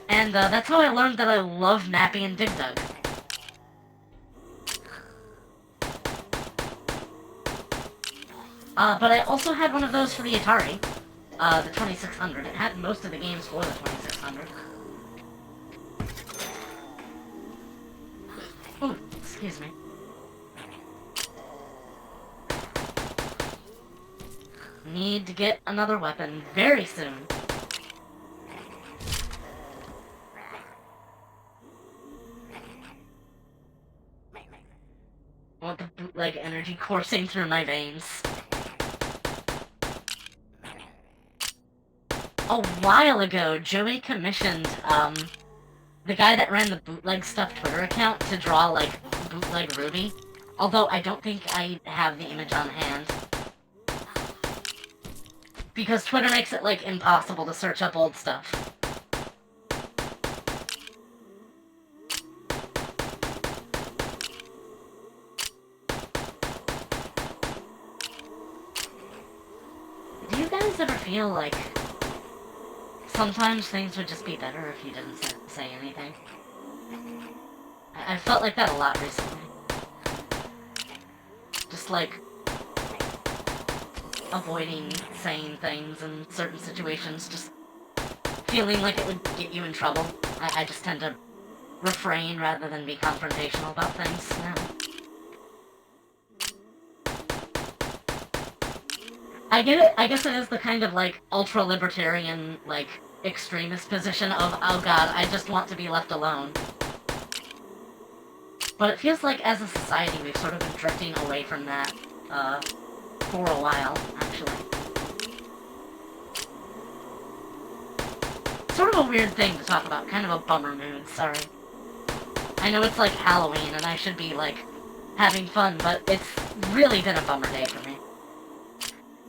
And, that's how I learned that I love Nappy and Dig Dug. But I also had one of those for the Atari. The 2600. It had most of the games for the 2600. Oh, excuse me. Need to get another weapon very soon. I want the bootleg energy coursing through my veins. A while ago, Joey commissioned, the guy that ran the bootleg stuff Twitter account to draw, like, bootleg Ruby. Although I don't think I have the image on hand. Because Twitter makes it, like, impossible to search up old stuff. Do you guys ever feel like sometimes things would just be better if you didn't say anything? I felt like that a lot recently. Just like avoiding saying things in certain situations, just feeling like it would get you in trouble. I just tend to refrain rather than be confrontational about things now. I get it. I guess it is the kind of, like, ultra-libertarian, like, extremist position of, oh god, I just want to be left alone. But it feels like, as a society, we've sort of been drifting away from that, for a while, actually. Sort of a weird thing to talk about, kind of a bummer mood, sorry. I know it's, like, Halloween, and I should be, like, having fun, but it's really been a bummer day for me.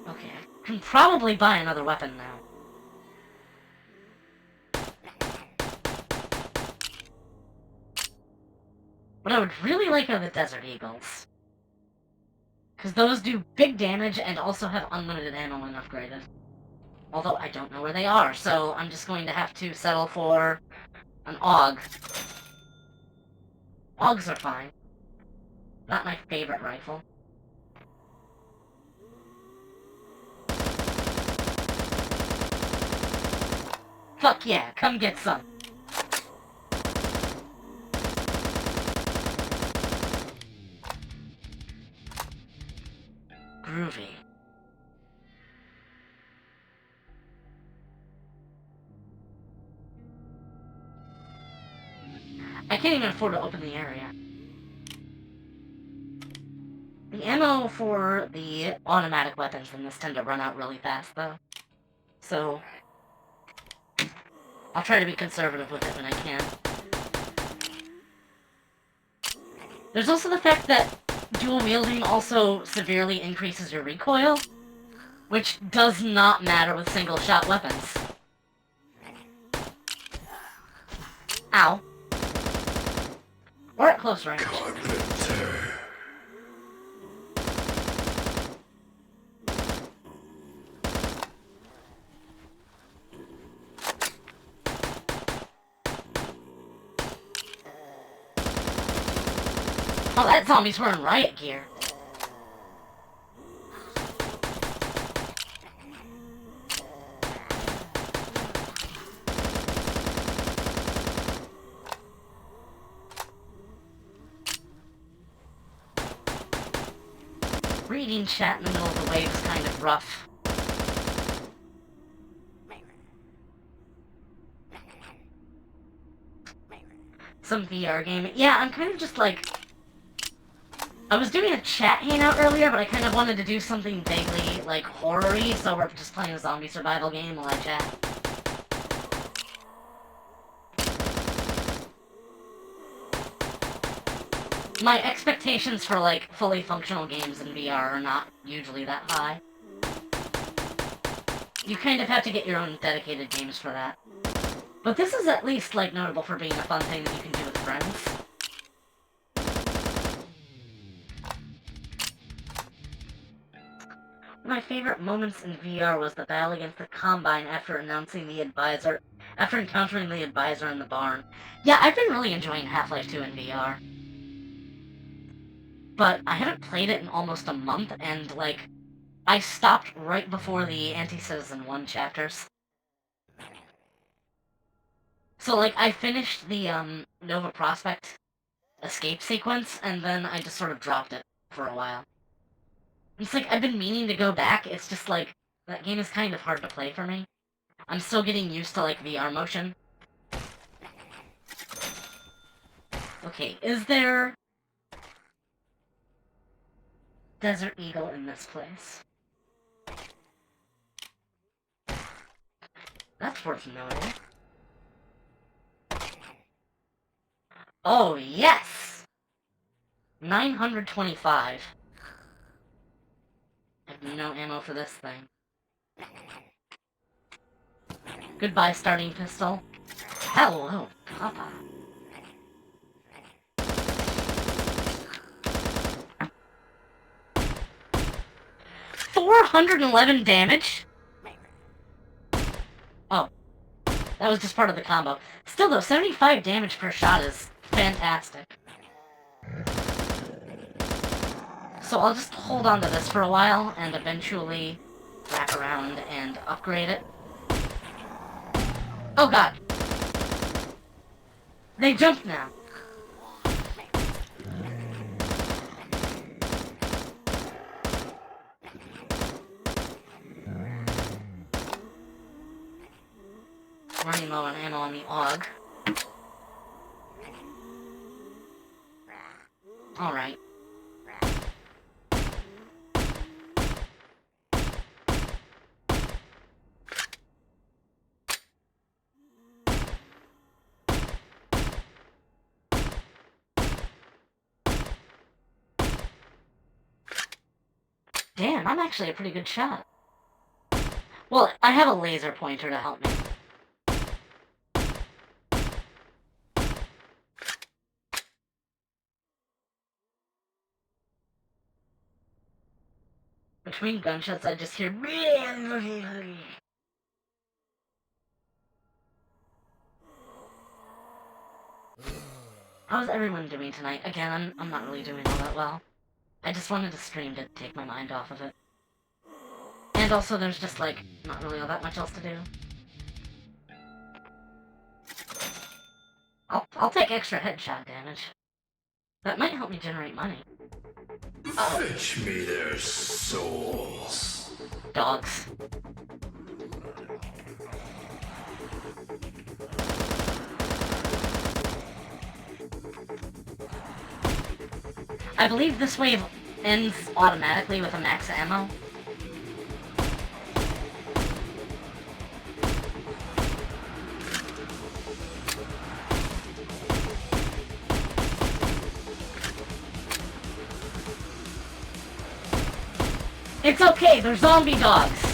Okay, I can probably buy another weapon now. What I would really like are the Desert Eagles. Because those do big damage and also have unlimited ammo when upgraded. Although I don't know where they are, so I'm just going to have to settle for an AUG. AUGs are fine. Not my favorite rifle. Fuck yeah, come get some. Groovy. I can't even afford to open the area. The ammo for the automatic weapons in this tend to run out really fast, though. So I'll try to be conservative with it when I can. There's also the fact that dual wielding also severely increases your recoil, which does not matter with single shot weapons. Ow. Or at close range. Oh, that zombie's wearing riot gear. Reading chat in the middle of the wave is kind of rough. Some VR game. Yeah, I'm kind of just like... I was doing a chat hangout earlier, but I kind of wanted to do something vaguely, like, horror-y, so we're just playing a zombie survival game while I chat. My expectations for, like, fully functional games in VR are not usually that high. You kind of have to get your own dedicated games for that. But this is at least, like, notable for being a fun thing that you can do with friends. My favorite moments in VR was the battle against the Combine after encountering the advisor in the barn. Yeah, I've been really enjoying Half-Life 2 in VR. But I haven't played it in almost a month, and, like, I stopped right before the Anti-Citizen 1 chapters. So, like, I finished the, Nova Prospect escape sequence, and then I just sort of dropped it for a while. It's like, I've been meaning to go back, it's just like, that game is kind of hard to play for me. I'm still getting used to, like, VR motion. Okay, is there... Desert Eagle in this place? That's worth noting. Oh, yes! 925. I have no ammo for this thing. Goodbye, starting pistol. Hello, Papa. $411 damage? Oh, that was just part of the combo. Still though, 75 damage per shot is fantastic. So I'll just hold on to this for a while and eventually wrap around and upgrade it. Oh god! They jumped now! Running low on ammo on the AUG. Alright. Damn, I'm actually a pretty good shot. Well, I have a laser pointer to help me. Between gunshots, I just hear... How's everyone doing tonight? Again, I'm not really doing all that well. I just wanted to stream to take my mind off of it. And also, there's just, like, not really all that much else to do. I'll take extra headshot damage. That might help me generate money. Fetch me their souls. Dogs. I believe this wave ends automatically with a max ammo. It's okay, they're zombie dogs.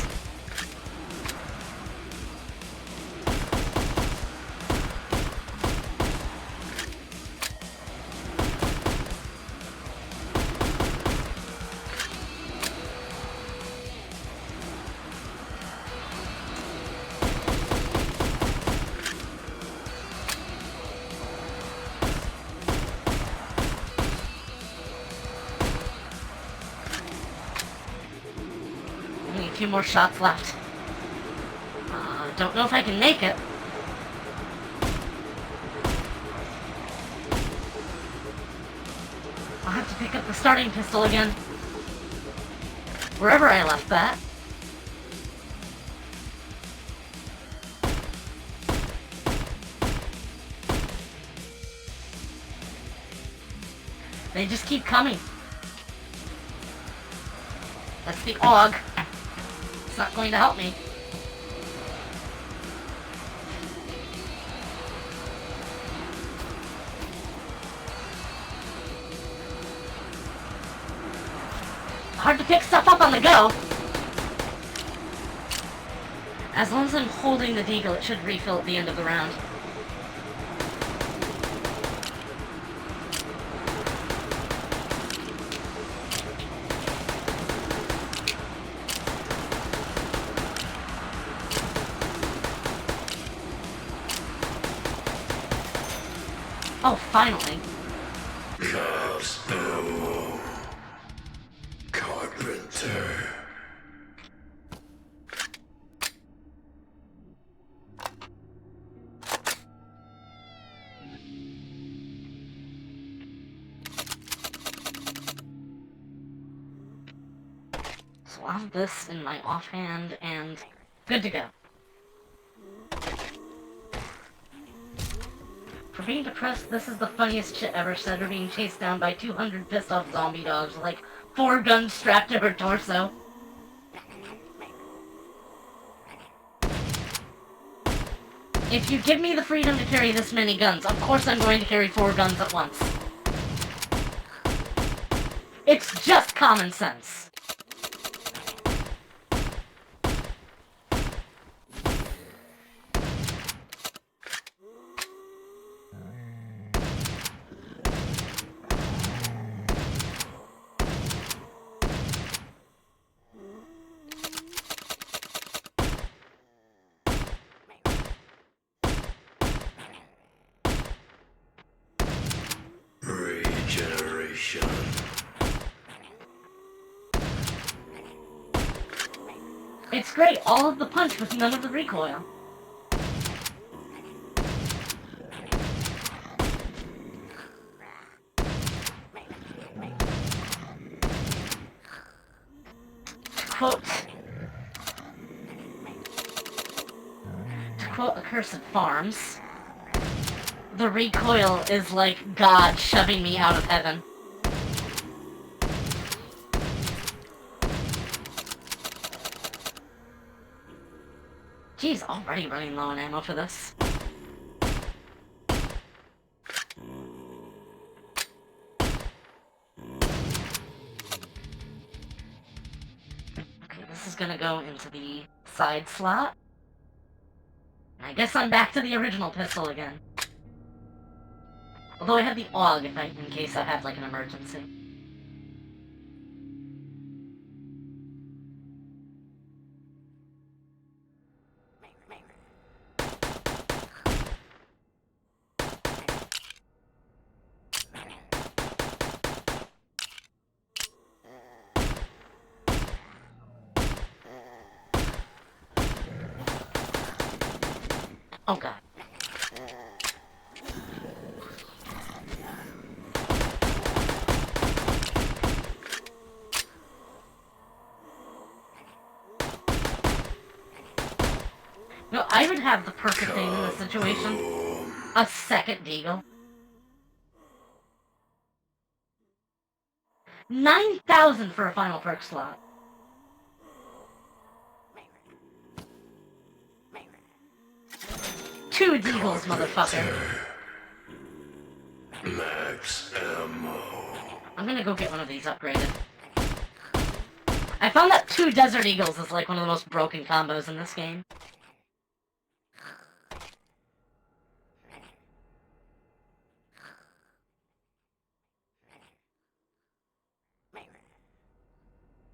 Only a few more shots left. Don't know if I can make it. I'll have to pick up the starting pistol again. Wherever I left that. They just keep coming. That's the AUG. It's not going to help me. Hard to pick stuff up on the go. As long as I'm holding the deagle, it should refill at the end of the round. Oh, finally. Capstone. Carpenter. So I'll have this in my offhand and good to go. For being depressed, this is the funniest shit ever. Sedra being chased down by 200 pissed off zombie dogs with like 4 guns strapped to her torso. If you give me the freedom to carry this many guns, of course I'm going to carry 4 guns at once. It's just common sense. It's great. All of the punch with none of the recoil. To quote Accursed Farms, the recoil is like God shoving me out of heaven. Geez, already running low on ammo for this. Okay, this is gonna go into the side slot. I guess I'm back to the original pistol again. Although I have the AUG in case I have like an emergency. Oh god. No, I would have the perfect thing in this situation. A second deagle. 9,000 for a final perk slot. Two deagles, motherfucker. Max ammo. I'm gonna go get one of these upgraded. I found that 2 Desert Eagles is like one of the most broken combos in this game.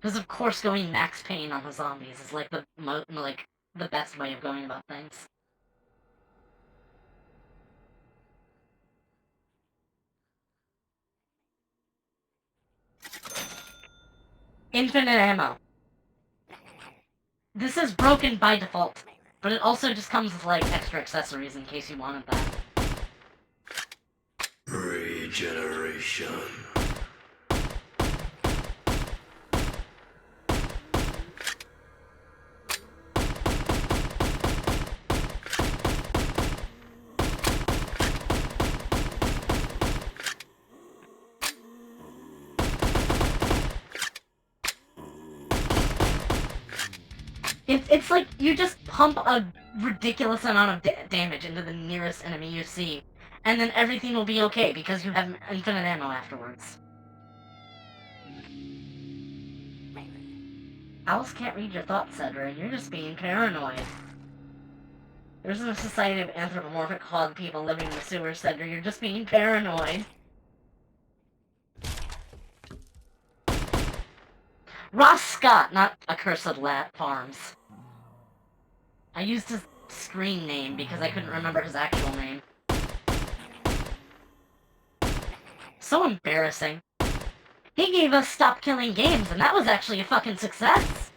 Because of course going max pain on the zombies is like the best way of going about things. Infinite ammo. This is broken by default, but it also just comes with like extra accessories in case you wanted that. Regeneration. It's like you just pump a ridiculous amount of damage into the nearest enemy you see, and then everything will be okay because you have infinite ammo afterwards. Owls can't read your thoughts, Sedra. You're just being paranoid. There's a society of anthropomorphic hog people living in the sewers, Sedra. You're just being paranoid. Ross Scott, not Accursed Lat Farms. I used his screen name because I couldn't remember his actual name. So embarrassing. He gave us Stop Killing Games, and that was actually a fucking success.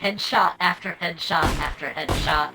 Headshot after headshot after headshot.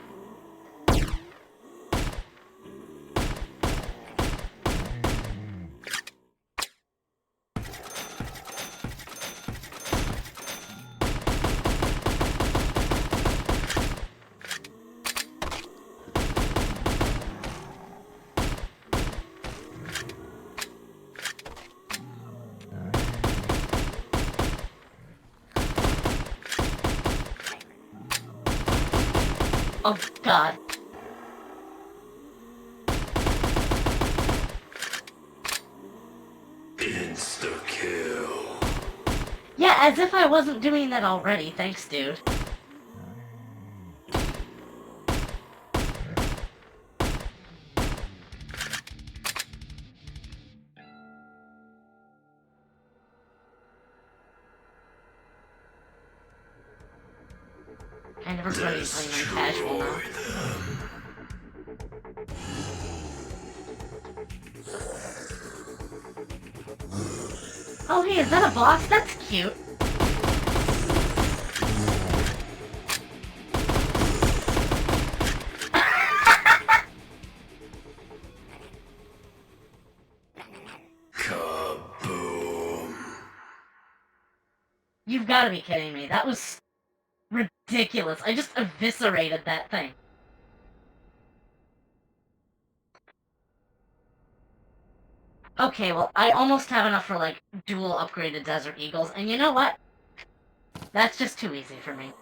Oh, God. Insta-kill. Yeah, as if I wasn't doing that already. Thanks, dude. kind of regretting playing on casual now. Oh hey, is that a boss? That's cute. Kaboom. You've gotta be kidding me. That was ridiculous. I just eviscerated that thing. Okay, well, I almost have enough for, like, dual upgraded Desert Eagles, and you know what? That's just too easy for me.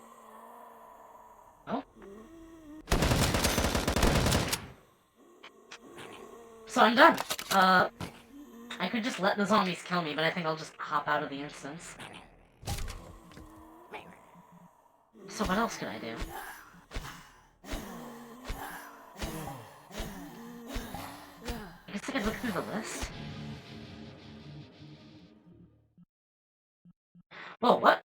Oh. So I'm done. I could just let the zombies kill me, but I think I'll just hop out of the instance. So what else could I do? I guess I could look through the list. Whoa, what?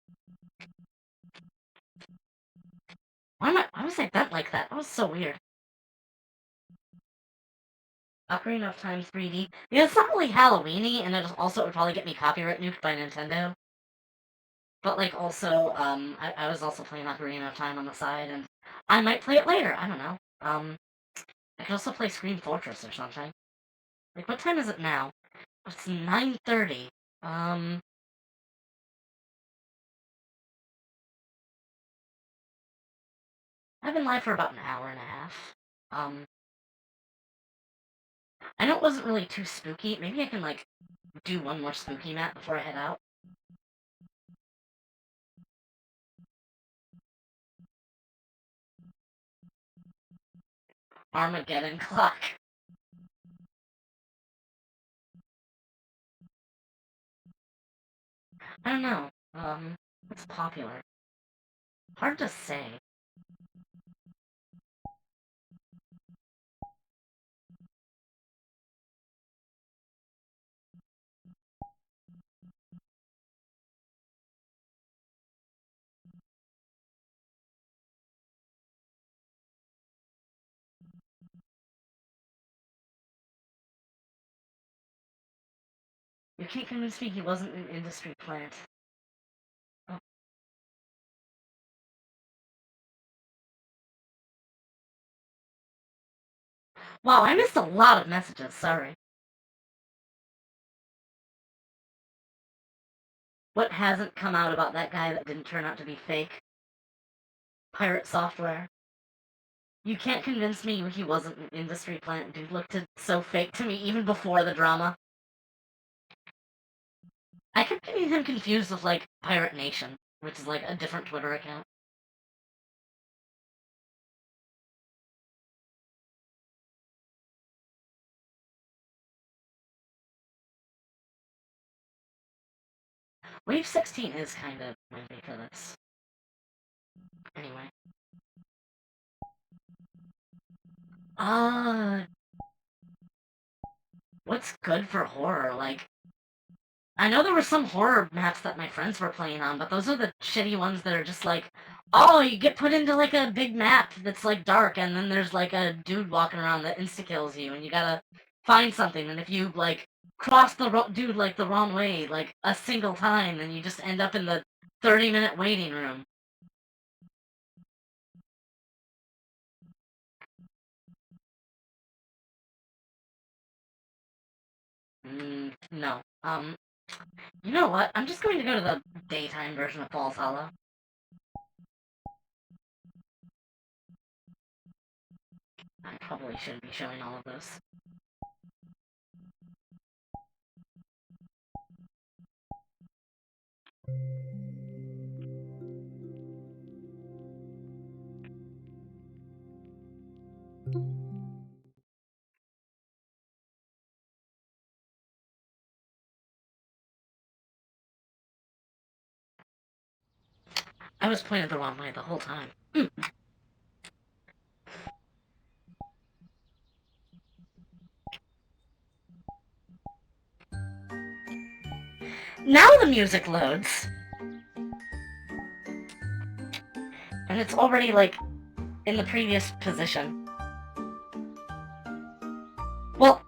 Why was I bent like that? That was so weird. Ocarina of Time 3D. Yeah, it's not really Halloween-y, and it also would probably get me copyright nuked by Nintendo. But, like, also, I was also playing Ocarina of Time on the side, and I might play it later, I don't know. I could also play Scream Fortress or something. Like, what time is it now? It's 9:30. I've been live for about an hour and a half. I know it wasn't really too spooky. Maybe I can, like, do one more spooky map before I head out. Armageddon Clock. I don't know. What's popular? Hard to say. You can't convince me he wasn't an industry plant. Oh. Wow, I missed a lot of messages, sorry. What hasn't come out about that guy that didn't turn out to be fake? Pirate software. You can't convince me he wasn't an industry plant. Dude looked so fake to me even before the drama. I kept getting him confused with, like, Pirate Nation, which is, like, a different Twitter account. Wave 16 is kind of wimpy for this. Anyway. What's good for horror? Like, I know there were some horror maps that my friends were playing on, but those are the shitty ones that are just like, oh, you get put into like a big map that's like dark, and then there's like a dude walking around that insta-kills you, and you gotta find something, and if you like cross the dude like the wrong way like a single time, then you just end up in the 30-minute waiting room. No. You know what? I'm just going to go to the daytime version of Falls Hollow. I probably shouldn't be showing all of this. I was pointed the wrong way the whole time. Now the music loads. And And it's already, like, in the previous position. Well,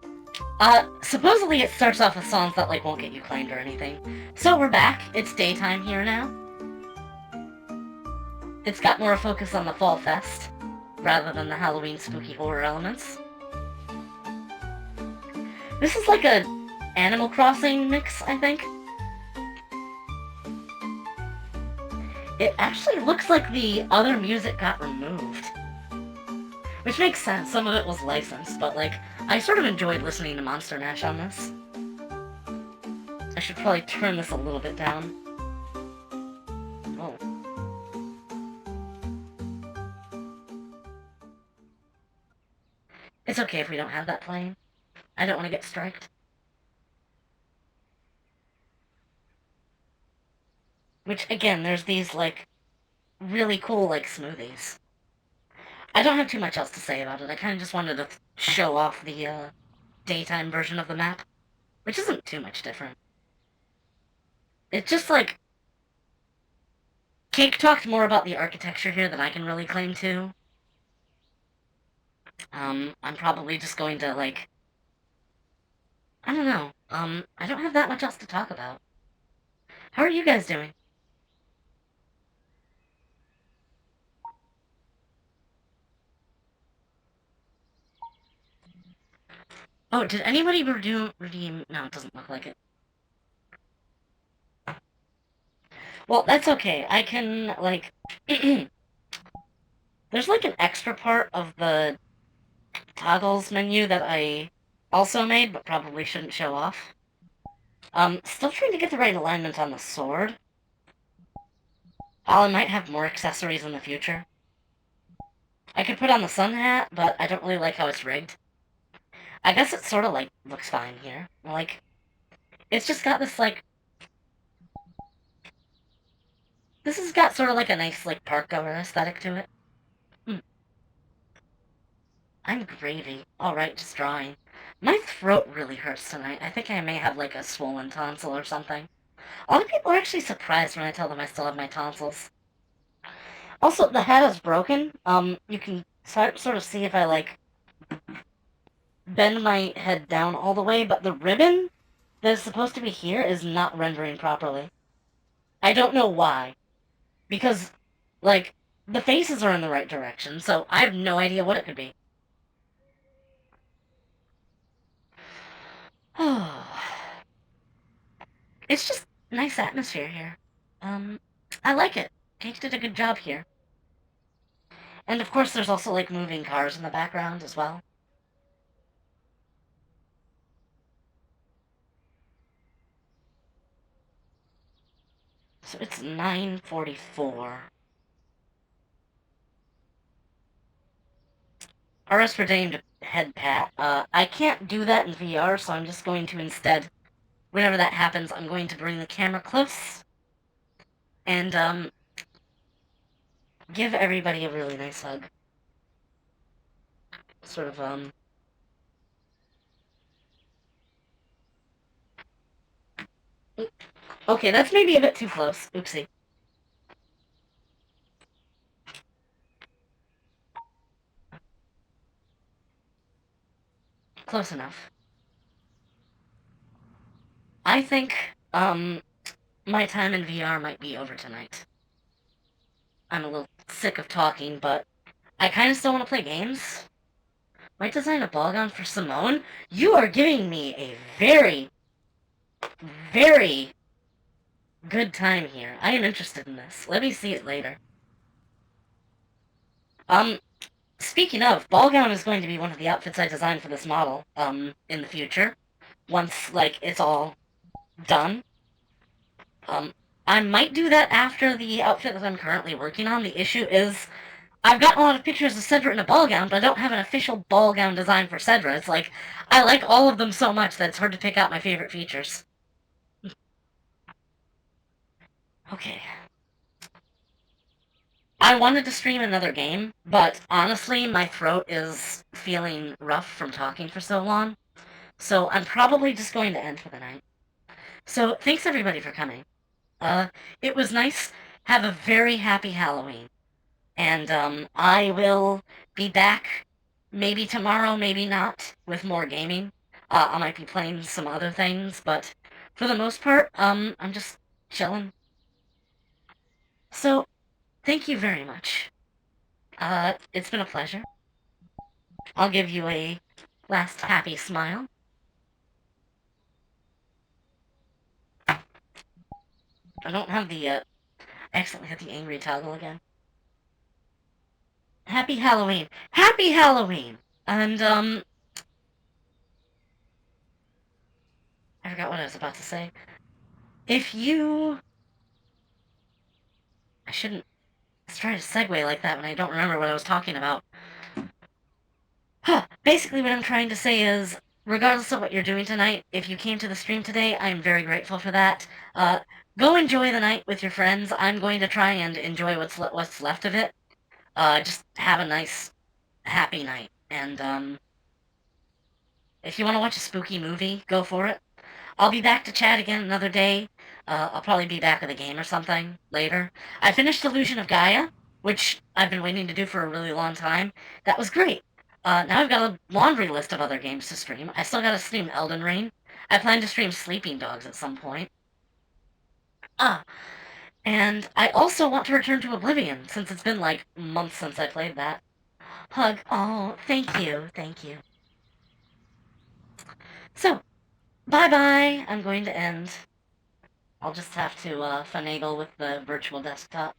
supposedly it starts off with songs that, like, won't get you claimed or anything. So we're back. It's daytime here now. It's got more focus on the Fall Fest, rather than the Halloween spooky horror elements. This is like a Animal Crossing mix, I think. It actually looks like the other music got removed. Which makes sense, some of it was licensed, but like, I sort of enjoyed listening to Monster Mash on this. I should probably turn this a little bit down. Oh. It's okay if we don't have that playing. I don't want to get striked. Which, again, there's these, like, really cool, like, smoothies. I don't have too much else to say about it. I kind of just wanted to show off the, daytime version of the map. Which isn't too much different. It's just, like... Cake talked more about the architecture here than I can really claim to. I'm probably just going to, like... I don't know. I don't have that much else to talk about. How are you guys doing? Oh, did anybody redeem... No, it doesn't look like it. Well, that's okay. I can, like... There's, like, an extra part of the toggles menu that I also made, but probably shouldn't show off. Still trying to get the right alignment on the sword. I might have more accessories in the future. I could put on the sun hat, but I don't really like how it's rigged. I guess it sort of, like, looks fine here. Like, it's just got this, like... This has got sort of, like, a nice, like, park goer aesthetic to it. I'm gravy. Alright, just drawing. My throat really hurts tonight. I think I may have, like, a swollen tonsil or something. A lot of people are actually surprised when I tell them I still have my tonsils. Also, the hat is broken. You can sort of see if I, like, bend my head down all the way, but the ribbon that is supposed to be here is not rendering properly. I don't know why. Because, like, the faces are in the right direction, so I have no idea what it could be. It's just nice atmosphere here. I like it. Cake did a good job here. And of course there's also, like, moving cars in the background as well. So it's 9:44. RS for named head pat. I can't do that in VR, so I'm just going to instead, whenever that happens, I'm going to bring the camera close and, give everybody a really nice hug. Sort of, Okay, that's maybe a bit too close. Oopsie. Close enough. I think, my time in VR might be over tonight. I'm a little sick of talking, but I kind of still want to play games. Might design a ball gown for Simone? You are giving me a very, very good time here. I am interested in this. Let me see it later. Speaking of, ball gown is going to be one of the outfits I designed for this model, in the future. Once, like, it's all done. I might do that after the outfit that I'm currently working on. The issue is, I've got a lot of pictures of Sedra in a ball gown, but I don't have an official ball gown design for Sedra. It's like, I like all of them so much that it's hard to pick out my favorite features. Okay. I wanted to stream another game, but honestly, my throat is feeling rough from talking for so long. So I'm probably just going to end for the night. So thanks everybody for coming. It was nice. Have a very happy Halloween. And I will be back maybe tomorrow, maybe not, with more gaming. I might be playing some other things, but for the most part, I'm just chilling. So, thank you very much. It's been a pleasure. I'll give you a last happy smile. I don't have the, I accidentally hit the angry toggle again. Happy Halloween! Happy Halloween! And, I forgot what I was about to say. If you... I shouldn't try to segue like that when I don't remember what I was talking about. Basically, what I'm trying to say is, regardless of what you're doing tonight, if you came to the stream today, I'm very grateful for that. Uh, Go enjoy the night with your friends. I'm going to try and enjoy what's left of it. Just have a nice, happy night. And if you want to watch a spooky movie, go for it. I'll be back to chat again another day. I'll probably be back with a game or something later. I finished Illusion of Gaia, which I've been waiting to do for a really long time. That was great. Now I've got a laundry list of other games to stream. I still gotta stream Elden Ring. I plan to stream Sleeping Dogs at some point. Ah, and I also want to return to Oblivion, since it's been like months since I played that. Hug. Oh, thank you, thank you. So, bye-bye. I'm going to end. I'll just have to finagle with the virtual desktop.